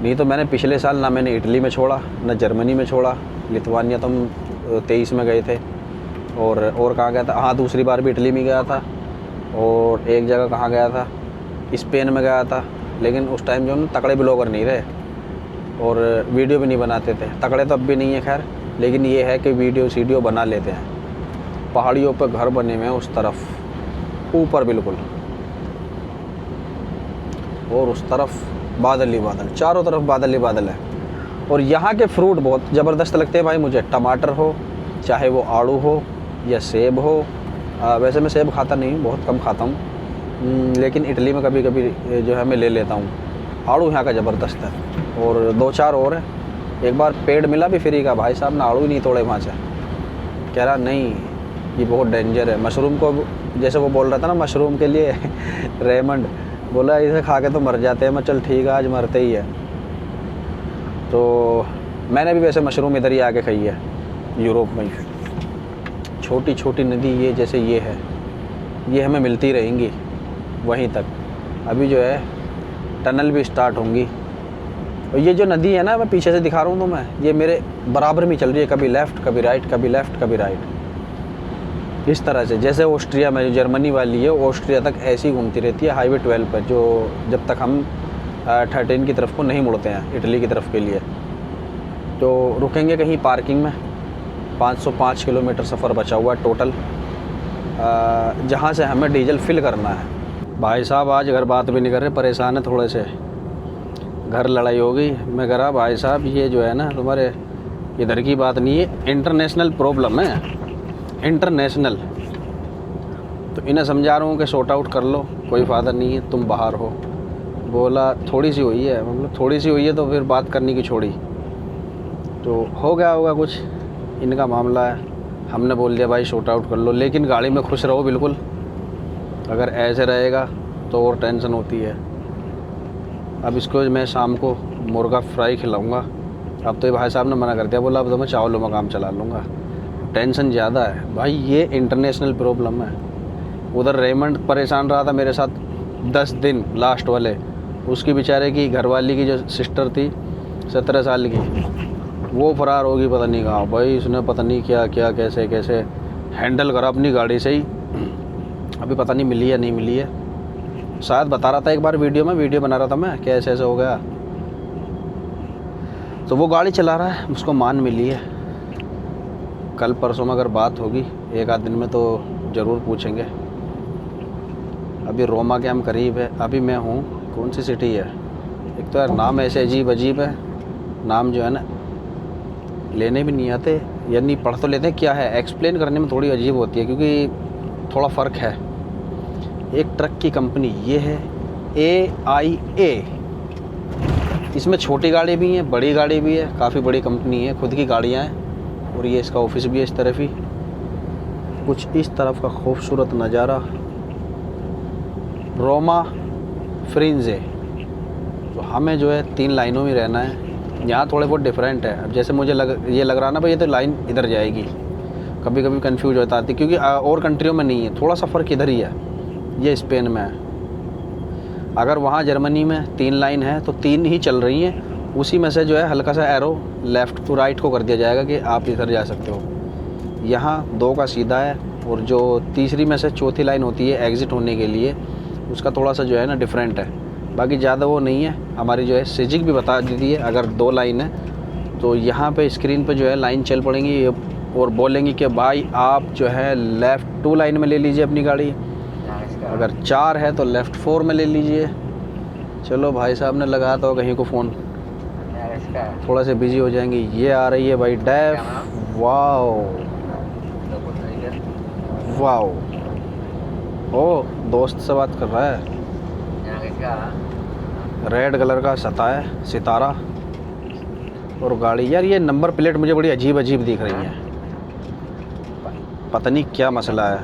नहीं तो मैंने पिछले साल ना मैंने इटली में छोड़ा, ना जर्मनी में छोड़ा। लिथुआनिया तो हम 23 में गए थे। और कहाँ गया था? हाँ, दूसरी बार भी इटली में गया था। और एक जगह कहाँ गया था? स्पेन में गया था। लेकिन उस टाइम जो ना तकड़े ब्लॉगर नहीं थे और वीडियो भी नहीं बनाते थे। तकड़े तो अब भी नहीं है खैर, लेकिन ये है कि वीडियो बना लेते हैं। पहाड़ियों पर घर बने हुए हैं उस तरफ ऊपर बिल्कुल, और उस तरफ बादल ही बादल, चारों तरफ बादल ही बादल है। और यहाँ के फ्रूट बहुत ज़बरदस्त लगते हैं भाई मुझे। टमाटर हो, चाहे वो आड़ू हो या सेब हो। वैसे मैं सेब खाता नहीं, बहुत कम खाता हूँ, लेकिन इटली में कभी कभी जो है मैं ले लेता हूँ। आड़ू यहाँ का ज़बरदस्त है। और 2-4 और है। एक बार पेड़ मिला भी फ्री का, भाई साहब ने आड़ू ही नहीं तोड़े वहाँ से। कह रहा नहीं ये बहुत डेंजर है। मशरूम को जैसे वो बोल रहा था ना मशरूम के लिए रेमंड बोला इसे खा के तो मर जाते हैं। मैं चल ठीक है आज मरते ही है। तो मैंने भी वैसे मशरूम इधर ही आके खाई है, यूरोप में। छोटी छोटी नदी ये जैसे ये है, ये हमें मिलती रहेंगी वहीं तक। अभी जो है टनल भी स्टार्ट होंगी। और ये जो नदी है ना, मैं पीछे से दिखा रहा हूँ तो मैं, ये मेरे बराबर में चल रही है, कभी लेफ़्ट कभी राइट, कभी लेफ़्ट कभी राइट, इस तरह से। जैसे ऑस्ट्रिया में जो जर्मनी वाली है, ऑस्ट्रिया तक ऐसी घूमती रहती है हाईवे 12 पर, जो जब तक हम 13 की तरफ को नहीं मुड़ते हैं इटली की तरफ के लिए। तो रुकेंगे कहीं पार्किंग में। 505 किलोमीटर सफ़र बचा हुआ है टोटल, जहाँ से हमें डीजल फिल करना है। भाई साहब आज घर बात भी नहीं कर रहे, परेशान है थोड़े से। घर लड़ाई हो गई। मैं कह रहा भाई साहब ये जो है ना तुम्हारे इधर की बात नहीं है, इंटरनेशनल प्रॉब्लम है, इंटरनेशनल। तो इन्हें समझा रहा हूँ कि सॉर्ट आउट कर लो, कोई फ़ायदा नहीं है, तुम बाहर हो। बोला थोड़ी सी हुई है, मतलब थोड़ी सी हुई है तो फिर बात करने की छोड़ी। तो हो गया होगा कुछ, इनका मामला है। हमने बोल दिया भाई सॉर्ट आउट कर लो, लेकिन गाड़ी में खुश रहो बिल्कुल। अगर ऐसे रहेगा तो और टेंशन होती है। अब इसको मैं शाम को मुर्गा फ्राई खिलाऊँगा। अब तो ये भाई साहब ने मना कर दिया, बोला अब तो मैं चावलों में काम चला लूँगा। टेंशन ज़्यादा है भाई, ये इंटरनेशनल प्रॉब्लम है। उधर रेमंड परेशान रहा था मेरे साथ 10 दिन लास्ट वाले। उसकी बेचारे की घरवाली की जो सिस्टर थी 17 साल की, वो फरार होगी पता नहीं कहाँ। भाई उसने पता नहीं क्या क्या कैसे कैसे हैंडल करा अपनी गाड़ी से ही। अभी पता नहीं मिली है नहीं मिली है, शायद बता रहा था एक बार वीडियो में, वीडियो बना रहा था मैं, कैसे ऐसे हो गया। तो वो गाड़ी चला रहा है, उसको मान मिली है। कल परसों में अगर बात होगी 1 आध दिन में तो ज़रूर पूछेंगे। अभी रोमा के हम करीब है। अभी मैं हूँ, कौन सी सिटी है? एक तो यार नाम ऐसे अजीब अजीब है, नाम जो है ना लेने भी नहीं आते, यानी पढ़ तो लेते हैं, क्या है एक्सप्लेन करने में थोड़ी अजीब होती है, क्योंकि थोड़ा फ़र्क है। एक ट्रक की कंपनी ये है AIA। इसमें छोटी गाड़ी भी है, बड़ी गाड़ी भी है, काफ़ी बड़ी कंपनी है, खुद की गाड़ियाँ हैं। और ये इसका ऑफिस भी है इस तरफ ही। कुछ इस तरफ का खूबसूरत नज़ारा, रोमा फ्रिंजे। तो हमें जो है 3 लाइनों में रहना है। यहाँ थोड़े बहुत डिफरेंट है। अब जैसे मुझे ये लग रहा ना भाई ये तो लाइन इधर जाएगी, कभी कभी कंफ्यूज होता है क्योंकि और कंट्रियों में नहीं है, थोड़ा सा फ़र्क इधर ही है। ये स्पेन में है। अगर वहाँ जर्मनी में 3 लाइन है तो 3 ही चल रही हैं, उसी में से जो है हल्का सा एरो लेफ़्ट टू राइट को कर दिया जाएगा कि आप इधर जा सकते हो। यहाँ 2 का सीधा है, और जो तीसरी में से चौथी लाइन होती है एग्ज़िट होने के लिए, उसका थोड़ा सा जो है ना डिफरेंट है। बाकी ज़्यादा वो नहीं है। हमारी जो है सिजिक भी बता देती है अगर 2 लाइन है तो यहाँ पे स्क्रीन पे जो है लाइन चल पड़ेंगी और बोलेंगी कि भाई आप जो है लेफ़्ट 2 लाइन में ले लीजिए अपनी गाड़ी, अगर 4 है तो लेफ़्ट 4 में ले लीजिए। चलो भाई साहब ने लगाया तो कहीं को फ़ोन, थोड़ा से बिजी हो जाएंगे। ये आ रही है भाई डेफ। वाओ वाओ, ओ दोस्त से बात कर रहा है। रेड कलर का सितारा और गाड़ी। यार ये नंबर प्लेट मुझे बड़ी अजीब अजीब दिख रही है, पता नहीं क्या मसला है।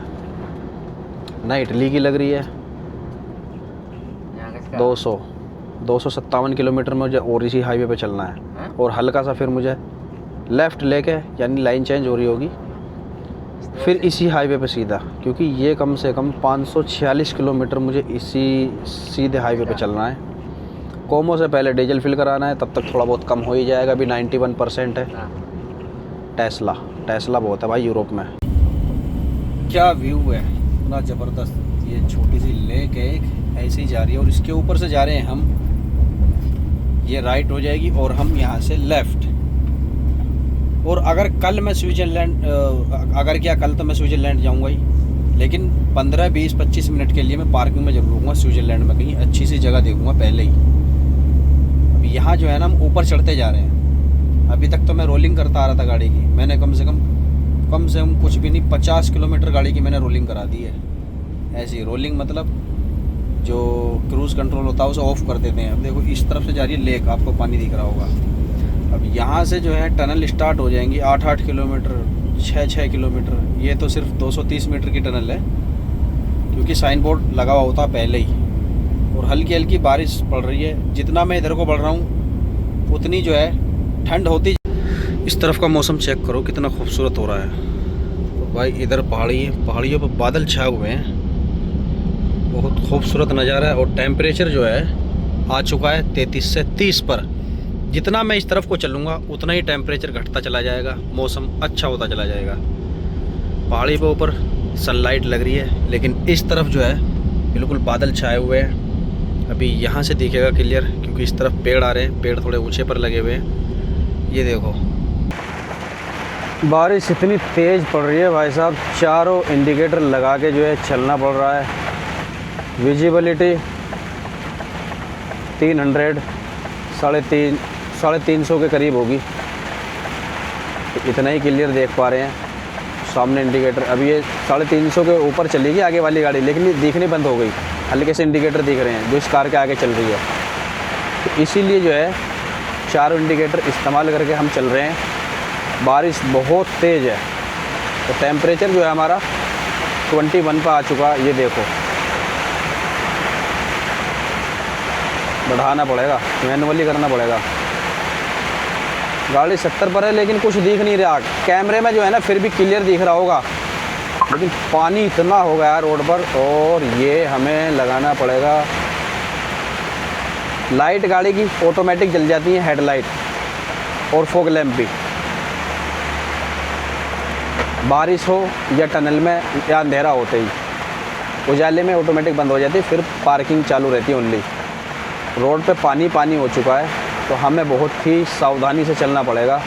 ना इटली की लग रही है 257 किलोमीटर मुझे और इसी हाईवे पे चलना है। हाँ? और हल्का सा फिर मुझे लेफ़्ट लेके, यानी लाइन चेंज हो रही होगी, फिर इसी हाईवे पे सीधा, क्योंकि ये कम से कम 546 किलोमीटर मुझे इसी सीधे हाईवे पे चलना है। कोमो से पहले डीजल फिल कराना है, तब तक थोड़ा बहुत कम हो ही जाएगा। अभी 91% है। हाँ। टेस्ला बहुत है भाई यूरोप में। क्या व्यू है, इतना ज़बरदस्त। ये छोटी सी लेक है, एक ऐसे ही जा रही है, और इसके ऊपर से जा रहे हैं हम। ये राइट हो जाएगी और हम यहाँ से लेफ़्ट। और अगर कल मैं स्विट्ज़रलैंड, कल तो मैं स्विट्ज़रलैंड जाऊँगा ही, लेकिन 15, 20, 25 मिनट के लिए मैं पार्किंग में ज़रूर रुकूँगा स्विट्ज़रलैंड में, कहीं अच्छी सी जगह देखूँगा पहले ही। अभी यहाँ जो है ना, हम ऊपर चढ़ते जा रहे हैं। अभी तक तो मैं रोलिंग करता आ रहा था गाड़ी की। मैंने कम से कम कुछ भी नहीं, 50 किलोमीटर गाड़ी की मैंने रोलिंग करा दी है। ऐसी रोलिंग मतलब जो क्रूज़ कंट्रोल होता है उसे ऑफ़ कर देते हैं। अब देखो इस तरफ से जा रही है लेक, आपको पानी दिख रहा होगा। अब यहाँ से जो है टनल स्टार्ट हो जाएंगी, 8-8 किलोमीटर, 6-6 किलोमीटर। ये तो सिर्फ 230 मीटर की टनल है, क्योंकि साइन बोर्ड लगा हुआ होता पहले ही। और हल्की हल्की बारिश पड़ रही है। जितना मैं इधर को बढ़ रहा हूँ उतनी जो है ठंड होती। इस तरफ का मौसम चेक करो कितना खूबसूरत हो रहा है। तो भाई इधर पहाड़ियों पर बादल छाए हुए हैं, बहुत खूबसूरत नज़ारा है। और टेम्परेचर जो है आ चुका है 33 से 30 पर। जितना मैं इस तरफ को चलूँगा उतना ही टेम्परेचर घटता चला जाएगा, मौसम अच्छा होता चला जाएगा। पहाड़ी पे ऊपर सनलाइट लग रही है, लेकिन इस तरफ जो है बिल्कुल बादल छाए हुए हैं। अभी यहाँ से दिखेगा क्लियर, क्योंकि इस तरफ पेड़ आ रहे हैं, पेड़ थोड़े ऊंचे पर लगे हुए हैं। ये देखो बारिश इतनी तेज़ पड़ रही है भाई साहब, चारों इंडिकेटर लगा के जो है चलना पड़ रहा है। विजिबिलिटी 300, 350 के करीब होगी। तो इतना ही क्लियर देख पा रहे हैं सामने इंडिकेटर। अभी ये 350 के ऊपर चलेगी आगे वाली गाड़ी, लेकिन ये दिखनी बंद हो गई। हल्के से इंडिकेटर दिख रहे हैं जो इस कार के आगे चल रही है। तो इसीलिए जो है चारों इंडिकेटर इस्तेमाल करके हम चल रहे हैं। बारिश बहुत तेज़ है। तो टेम्परेचर जो है हमारा 21 पर आ चुका। ये देखो बढ़ाना पड़ेगा, मैनुअली करना पड़ेगा। गाड़ी 70 पर है, लेकिन कुछ दिख नहीं रहा। कैमरे में जो है ना फिर भी क्लियर दिख रहा होगा, लेकिन पानी इतना हो गया रोड पर। और ये हमें लगाना पड़ेगा लाइट। गाड़ी की ऑटोमेटिक जल जाती है हेडलाइट और फॉग लैंप भी। बारिश हो या टनल में या अंधेरा होते ही उजाले में ऑटोमेटिक बंद हो जाती है, फिर पार्किंग चालू रहती है ओनली। रोड पे पानी हो चुका है, तो हमें बहुत ही सावधानी से चलना पड़ेगा।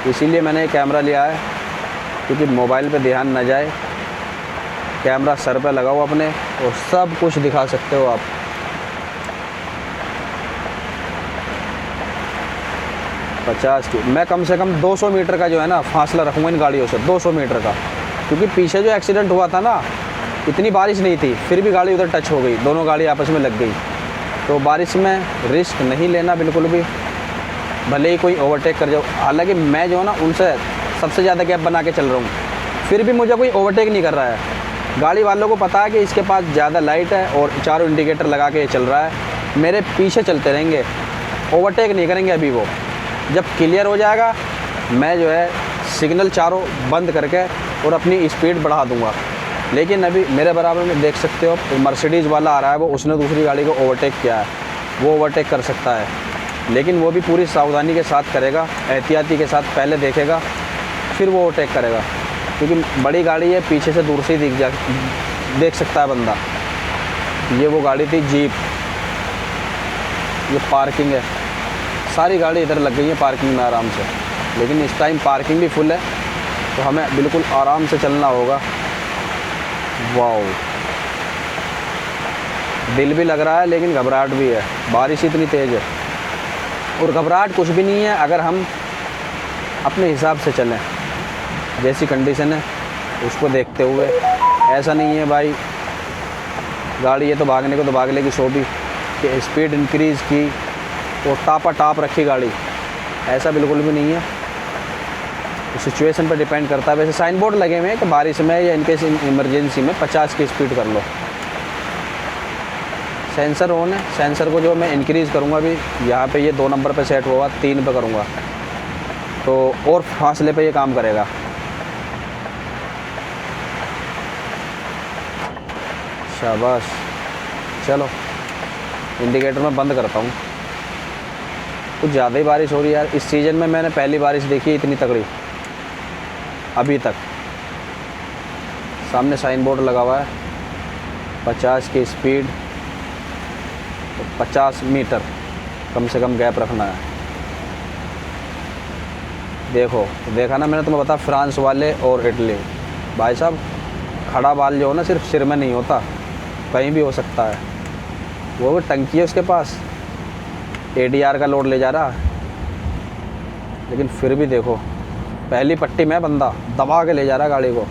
इसीलिए मैंने कैमरा लिया है, क्योंकि मोबाइल पे ध्यान न जाए। कैमरा सर पे लगाओ अपने और सब कुछ दिखा सकते हो आप। मैं कम से कम 200 मीटर का जो है ना फासला रखूँगा इन गाड़ियों से, 200 मीटर का। क्योंकि पीछे जो एक्सीडेंट हुआ था ना, इतनी बारिश नहीं थी, फिर भी गाड़ी उधर टच हो गई, दोनों गाड़ी आपस में लग गई। तो बारिश में रिस्क नहीं लेना बिल्कुल भी, भले ही कोई ओवरटेक कर जाओ। हालांकि मैं जो है ना उनसे सबसे ज़्यादा गैप बना के चल रहा हूँ, फिर भी मुझे कोई ओवरटेक नहीं कर रहा है। गाड़ी वालों को पता है कि इसके पास ज़्यादा लाइट है और चारों इंडिकेटर लगा के चल रहा है। मेरे पीछे चलते रहेंगे, ओवरटेक नहीं करेंगे। अभी वो जब क्लियर हो जाएगा, मैं जो है सिग्नल चारों बंद करके और अपनी स्पीड बढ़ा दूँगा। लेकिन अभी मेरे बराबर में देख सकते हो मर्सिडीज़ वाला आ रहा है, वो उसने दूसरी गाड़ी को ओवरटेक किया है। वो ओवरटेक कर सकता है, लेकिन वो भी पूरी सावधानी के साथ करेगा, एहतियाती के साथ। पहले देखेगा फिर वो ओवरटेक करेगा, क्योंकि बड़ी गाड़ी है, पीछे से दूर से ही देख सकता है बंदा। ये वो गाड़ी थी जीप। ये पार्किंग है, सारी गाड़ी इधर लग गई है पार्किंग में आराम से। लेकिन इस टाइम पार्किंग भी फुल है, तो हमें बिल्कुल आराम से चलना होगा। वाओ, दिल भी लग रहा है लेकिन घबराहट भी है, बारिश इतनी तेज़ है। और घबराहट कुछ भी नहीं है अगर हम अपने हिसाब से चलें, जैसी कंडीशन है उसको देखते हुए। ऐसा नहीं है भाई गाड़ी है तो भागने को तो भाग लेगी 100 भी, कि स्पीड इंक्रीज़ की और टाप रखी गाड़ी, ऐसा बिल्कुल भी नहीं है। सिचुएशन पर डिपेंड करता है। वैसे साइन बोर्ड लगे हुए हैं कि बारिश में या इनकेस इमरजेंसी में 50 की स्पीड कर लो। सेंसर ऑन है। सेंसर को जो मैं इंक्रीज़ करूँगा अभी, यहाँ पे ये 2 नंबर पे सेट होगा, 3 पे करूँगा तो और फासले पे ये काम करेगा। शाबाश। चलो इंडिकेटर में बंद करता हूँ। कुछ ज़्यादा ही बारिश हो रही है यार। इस सीज़न में मैंने पहली बारिश देखी है इतनी तगड़ी अभी तक। सामने साइन बोर्ड लगा हुआ है 50 की स्पीड, तो 50 मीटर कम से कम गैप रखना है। देखो, देखा ना मैंने तुम्हें बताया फ्रांस वाले और इटली। भाई साहब खड़ा बाल जो हो ना सिर्फ सिर में नहीं होता, कहीं भी हो सकता है। वो भी टंकी है उसके पास, ADR का लोड ले जा रहा, लेकिन फिर भी देखो पहली पट्टी में बंदा दबा के ले जा रहा गाड़ी को।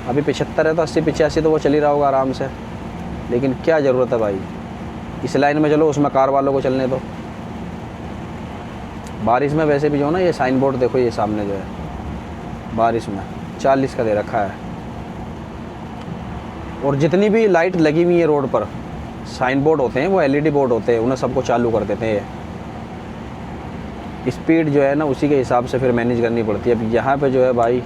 अभी 75 है तो 80-85 तो वो चल ही रहा होगा आराम से, लेकिन क्या ज़रूरत है भाई। इस लाइन में चलो, उसमें कार वालों को चलने दो। बारिश में वैसे भी जो है ना, ये साइन बोर्ड देखो, ये सामने जो है बारिश में 40 का दे रखा है। और जितनी भी लाइट लगी हुई है रोड पर, साइन बोर्ड होते हैं वो LED बोर्ड होते हैं, उन्हें सबको चालू कर देते हैं। ये स्पीड जो है ना उसी के हिसाब से फिर मैनेज करनी पड़ती है। अब यहाँ पे जो है भाई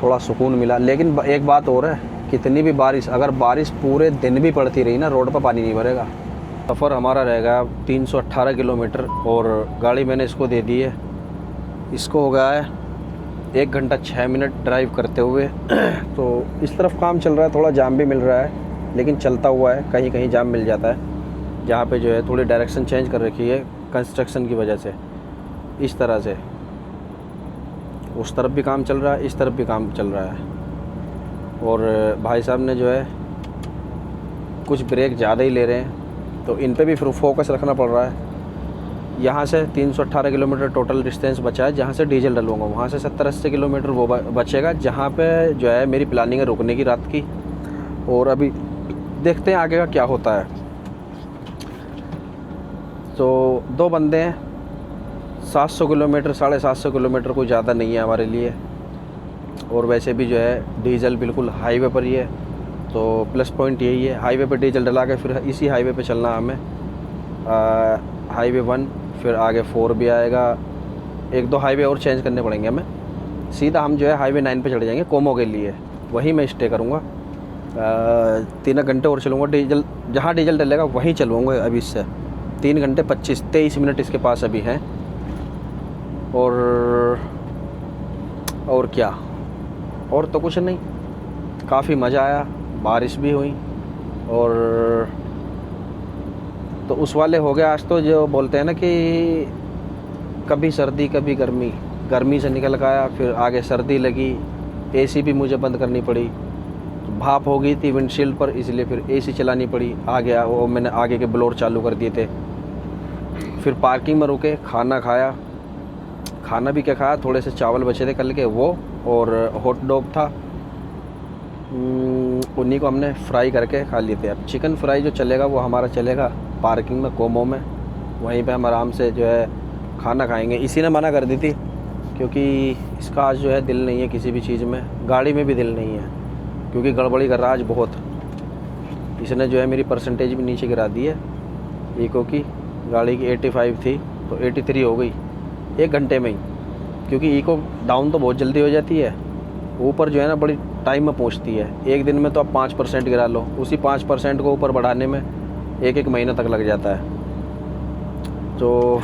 थोड़ा सुकून मिला। लेकिन एक बात और है, कितनी भी बारिश, अगर बारिश पूरे दिन भी पड़ती रही ना, रोड पर पानी नहीं भरेगा। सफ़र हमारा रहेगा 318 किलोमीटर और गाड़ी मैंने इसको दे दी है। इसको हो गया है 1 घंटा 6 मिनट ड्राइव करते हुए। तो इस तरफ काम चल रहा है, थोड़ा जाम भी मिल रहा है, लेकिन चलता हुआ है। कहीं कहीं जाम मिल जाता है, जहाँ पे जो है थोड़ी डायरेक्शन चेंज कर रखी है कंस्ट्रक्शन की वजह से। इस तरह से उस तरफ भी काम चल रहा है, इस तरफ भी काम चल रहा है। और भाई साहब ने जो है कुछ ब्रेक ज़्यादा ही ले रहे हैं, तो इन पे भी फिर फोकस रखना पड़ रहा है। यहाँ से 318 किलोमीटर टोटल डिस्टेंस बचा है, जहाँ से डीजल डलवाऊँगा। वहाँ से 70-80 किलोमीटर वो बचेगा, जहाँ पे जो है मेरी प्लानिंग है रुकने की रात की। और अभी देखते हैं आगे का क्या होता है। तो 2 बंदे हैं, 700 किलोमीटर 750 किलोमीटर कोई ज़्यादा नहीं है हमारे लिए। और वैसे भी जो है डीजल बिल्कुल हाईवे पर ही है, तो प्लस पॉइंट यही है। हाईवे पर डीजल डला के फिर इसी हाईवे पे चलना हमें। हाईवे 1 फिर आगे 4 भी आएगा, 1-2 हाईवे और चेंज करने पड़ेंगे हमें। सीधा हम जो है हाईवे 9 पे चढ़ जाएंगे कोमो के लिए, वहीं मैं स्टे करूँगा। 3 घंटे और चलूँगा। डीजल जहाँ डीजल डलेगा वहीं चलूँगा अभी इससे। 3 घंटे 23 मिनट इसके पास अभी हैं। और क्या, और तो कुछ नहीं। काफ़ी मज़ा आया, बारिश भी हुई, और तो उस वाले हो गया। आज तो जो बोलते हैं ना कि कभी सर्दी कभी गर्मी, गर्मी से निकल के आया, फिर आगे सर्दी लगी, AC भी मुझे बंद करनी पड़ी। भाप हो गई थी विंडशील्ड पर, इसलिए फिर AC चलानी पड़ी। आगे वो मैंने आगे के ब्लोअर चालू कर दिए थे। फिर पार्किंग में रुके, खाना खाया। खाना भी क्या खाया, थोड़े से चावल बचे थे कल के वो, और हॉट डॉग था, उन्हीं को हमने फ्राई करके खा लिए थे। अब चिकन फ्राई जो चलेगा वो हमारा चलेगा पार्किंग में कोमो में, वहीं पे हम आराम से जो है खाना खाएंगे। इसी ने मना कर दी थी, क्योंकि इसका आज जो है दिल नहीं है किसी भी चीज़ में, गाड़ी में भी दिल नहीं है, क्योंकि गड़बड़ी कर रहा है आज बहुत। इसने जो है मेरी परसेंटेज भी नीचे गिरा दी है। इको की गाड़ी की 85 थी तो 83 हो गई 1 घंटे में ही, क्योंकि इको डाउन तो बहुत जल्दी हो जाती है, ऊपर जो है ना बड़ी टाइम में पहुंचती है। एक दिन में तो आप 5% गिरा लो, उसी 5% को ऊपर बढ़ाने में 1-1 महीना तक लग जाता है। तो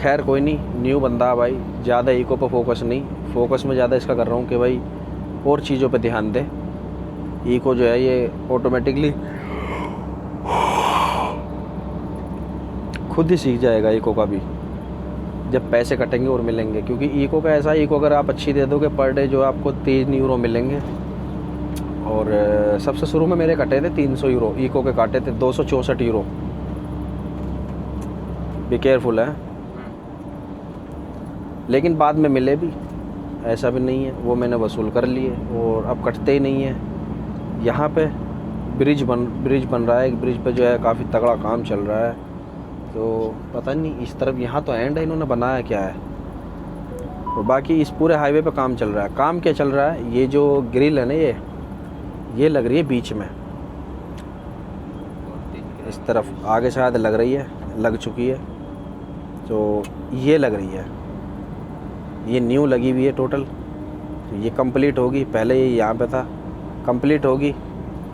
खैर कोई नहीं, न्यू बंदा है भाई, ज़्यादा इको पर फोकस नहीं, फोकस में ज़्यादा इसका कर रहा हूँ कि भाई और चीज़ों पे ध्यान दे। इको जो है ये ऑटोमेटिकली खुद ही सीख जाएगा इको का भी, जब पैसे कटेंगे और मिलेंगे। क्योंकि इको का ऐसा, इको अगर आप अच्छी दे दोगे पर डे जो आपको 3 यूरो मिलेंगे। और सबसे शुरू में मेरे कटे थे 300 यूरो, इको के काटे थे 264 यूरो। बी केयरफुल है, लेकिन बाद में मिले भी, ऐसा भी नहीं है, वो मैंने वसूल कर लिए और अब कटते ही नहीं है। यहाँ पे ब्रिज बन रहा है, एक ब्रिज पे जो है काफ़ी तगड़ा काम चल रहा है। तो पता नहीं इस तरफ, यहाँ तो एंड है, इन्होंने बनाया क्या है। और बाकी इस पूरे हाईवे पे काम चल रहा है। काम क्या चल रहा है, ये जो ग्रिल है ना, ये लग रही है बीच में, इस तरफ आगे शायद लग रही है, लग चुकी है। तो ये लग रही है, ये न्यू लगी हुई है टोटल। तो ये कंप्लीट होगी, पहले ये यहाँ पे था, कंप्लीट होगी।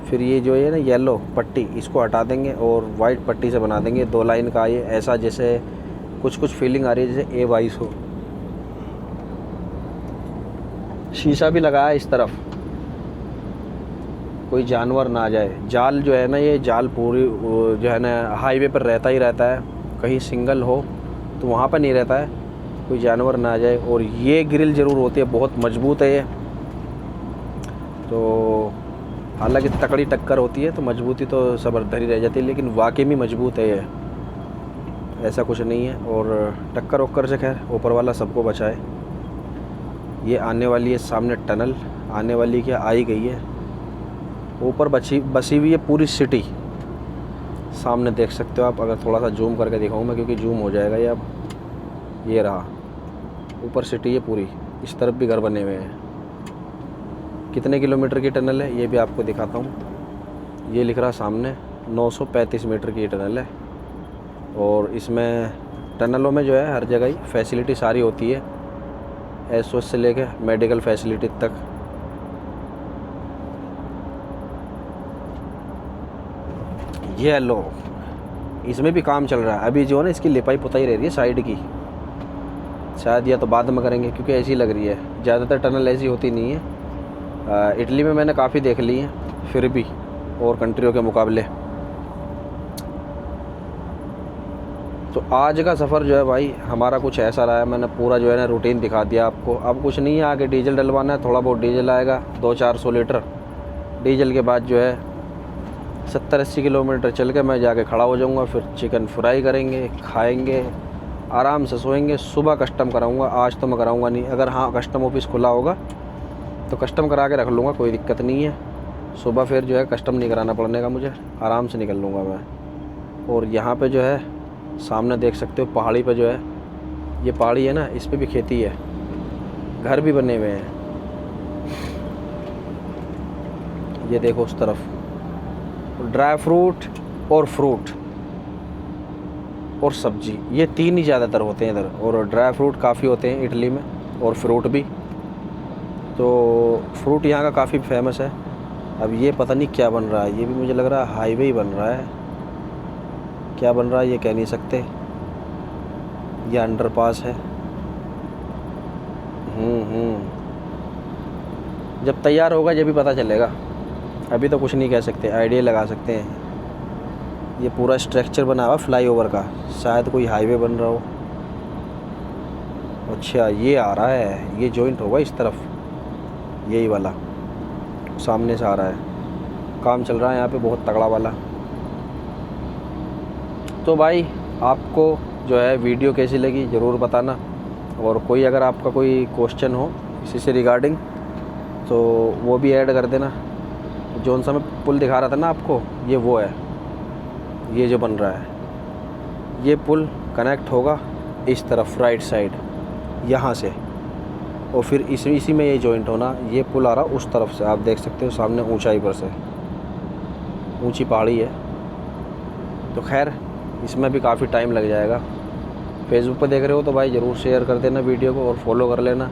फिर ये जो है ना येलो पट्टी, इसको हटा देंगे और वाइट पट्टी से बना देंगे 2 लाइन का। ये ऐसा जैसे कुछ फीलिंग आ रही है जैसे A22 हो। शीशा भी लगाया इस तरफ, कोई जानवर ना आ जाए। जाल जो है ना, ये जाल पूरी जो है ना हाईवे पर रहता ही रहता है, कहीं सिंगल हो तो वहाँ पर नहीं रहता है, कोई जानवर ना आ जाए। और ये ग्रिल ज़रूर होती है, बहुत मजबूत है ये। तो हालांकि तकड़ी टक्कर होती है तो मजबूती तो सबरधरी रह जाती है, लेकिन वाकई में मजबूत है ये, ऐसा कुछ नहीं है। और टक्कर वक्कर से खैर ऊपर वाला सबको बचाए। ये आने वाली है सामने टनल, आने वाली क्या आई गई है। ऊपर बसी हुई है पूरी सिटी, सामने देख सकते हो आप। अगर थोड़ा सा जूम करके दिखाऊँ मैं, क्योंकि जूम हो जाएगा ये। अब ये रहा, ऊपर सिटी है पूरी, इस तरफ भी घर बने हुए हैं। कितने किलोमीटर की टनल है ये भी आपको दिखाता हूँ। ये लिख रहा सामने 935 मीटर की टनल है। और इसमें टनलों में जो है हर जगह ही फैसिलिटी सारी होती है, SOS से लेके मेडिकल फैसिलिटी तक। ये लो, इसमें भी काम चल रहा है अभी, जो है ना इसकी लिपाई पुताई रह रही है साइड की। शायद या तो बाद में करेंगे, क्योंकि ऐसी लग रही है। ज़्यादातर टनल ऐसी होती नहीं है। इटली में मैंने काफ़ी देख ली हैं फिर भी, और कंट्रियों के मुकाबले। तो आज का सफ़र जो है भाई हमारा कुछ ऐसा रहा है। मैंने पूरा जो है ना रूटीन दिखा दिया आपको। अब कुछ नहीं है, आगे डीजल डलवाना है, थोड़ा बहुत डीजल आएगा, 200-400 लीटर डीजल के बाद जो है 70-80 किलोमीटर चल के मैं जाके खड़ा हो जाऊंगा। फिर चिकन फ्राई करेंगे, खाएंगे, आराम से सोएंगे। सुबह कस्टम कराऊंगा, आज तो मैं कराऊंगा नहीं। अगर हाँ कस्टम ऑफिस खुला होगा तो कस्टम करा के रख लूँगा, कोई दिक्कत नहीं है। सुबह फिर जो है कस्टम नहीं कराना पड़ने का मुझे, आराम से निकल लूँगा मैं। और यहाँ पे जो है सामने देख सकते हो पहाड़ी पे जो है, ये पहाड़ी है ना, इस पे भी खेती है, घर भी बने हुए हैं। ये देखो उस तरफ ड्राई फ्रूट और फ्रूट और सब्जी, ये 3 ही ज़्यादातर होते हैं इधर। और ड्राई फ्रूट काफ़ी होते हैं इटली में, और फ्रूट भी। तो फ्रूट यहाँ का काफ़ी फेमस है। अब ये पता नहीं क्या बन रहा है, ये भी मुझे लग रहा है हाईवे ही बन रहा है। क्या बन रहा है ये कह नहीं सकते। ये अंडरपास है। जब तैयार होगा ये भी पता चलेगा, अभी तो कुछ नहीं कह सकते, आइडिया लगा सकते हैं। ये पूरा स्ट्रक्चर बना हुआ फ्लाईओवर का, शायद कोई हाईवे बन रहा हो। अच्छा ये आ रहा है, ये जॉइंट होगा इस तरफ, यही वाला सामने से आ रहा है। काम चल रहा है यहाँ पे बहुत तगड़ा वाला। तो भाई आपको जो है वीडियो कैसी लगी ज़रूर बताना। और कोई अगर आपका कोई क्वेश्चन हो इसी से रिगार्डिंग तो वो भी ऐड कर देना। जोन सा मैं पुल दिखा रहा था ना आपको, ये वो है, ये जो बन रहा है। ये पुल कनेक्ट होगा इस तरफ राइट साइड यहाँ से, और फिर इसी में ये जॉइंट होना। ये पुल आ रहा उस तरफ से, आप देख सकते हो सामने ऊंचाई पर से, ऊंची पहाड़ी है। तो खैर इसमें भी काफ़ी टाइम लग जाएगा। फेसबुक पर देख रहे हो तो भाई ज़रूर शेयर कर देना वीडियो को और फॉलो कर लेना।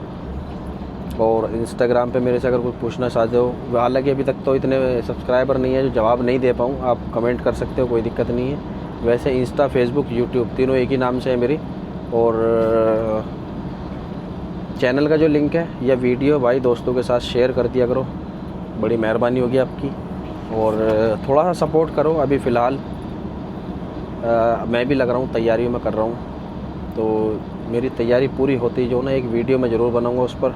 और इंस्टाग्राम पे मेरे से अगर कुछ पूछना चाहते हो, हालांकि अभी तक तो इतने सब्सक्राइबर नहीं है जो जवाब नहीं दे पाऊँ, आप कमेंट कर सकते हो, कोई दिक्कत नहीं है। वैसे इंस्टा, फेसबुक, यूट्यूब तीनों एक ही नाम से है मेरी। और चैनल का जो लिंक है या वीडियो भाई दोस्तों के साथ शेयर कर दिया करो, बड़ी मेहरबानी होगी आपकी। और थोड़ा सा सपोर्ट करो। अभी फ़िलहाल मैं भी लग रहा हूँ, तैयारियों में कर रहा हूँ। तो मेरी तैयारी पूरी होती जो ना, एक वीडियो मैं ज़रूर बनाऊँगा उस पर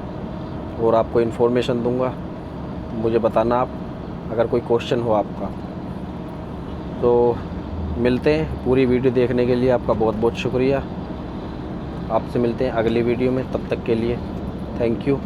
और आपको इन्फॉर्मेशन दूँगा। मुझे बताना आप अगर कोई क्वेश्चन हो आपका। तो मिलते हैं। पूरी वीडियो देखने के लिए आपका बहुत बहुत शुक्रिया। आपसे मिलते हैं अगली वीडियो में, तब तक के लिए थैंक यू।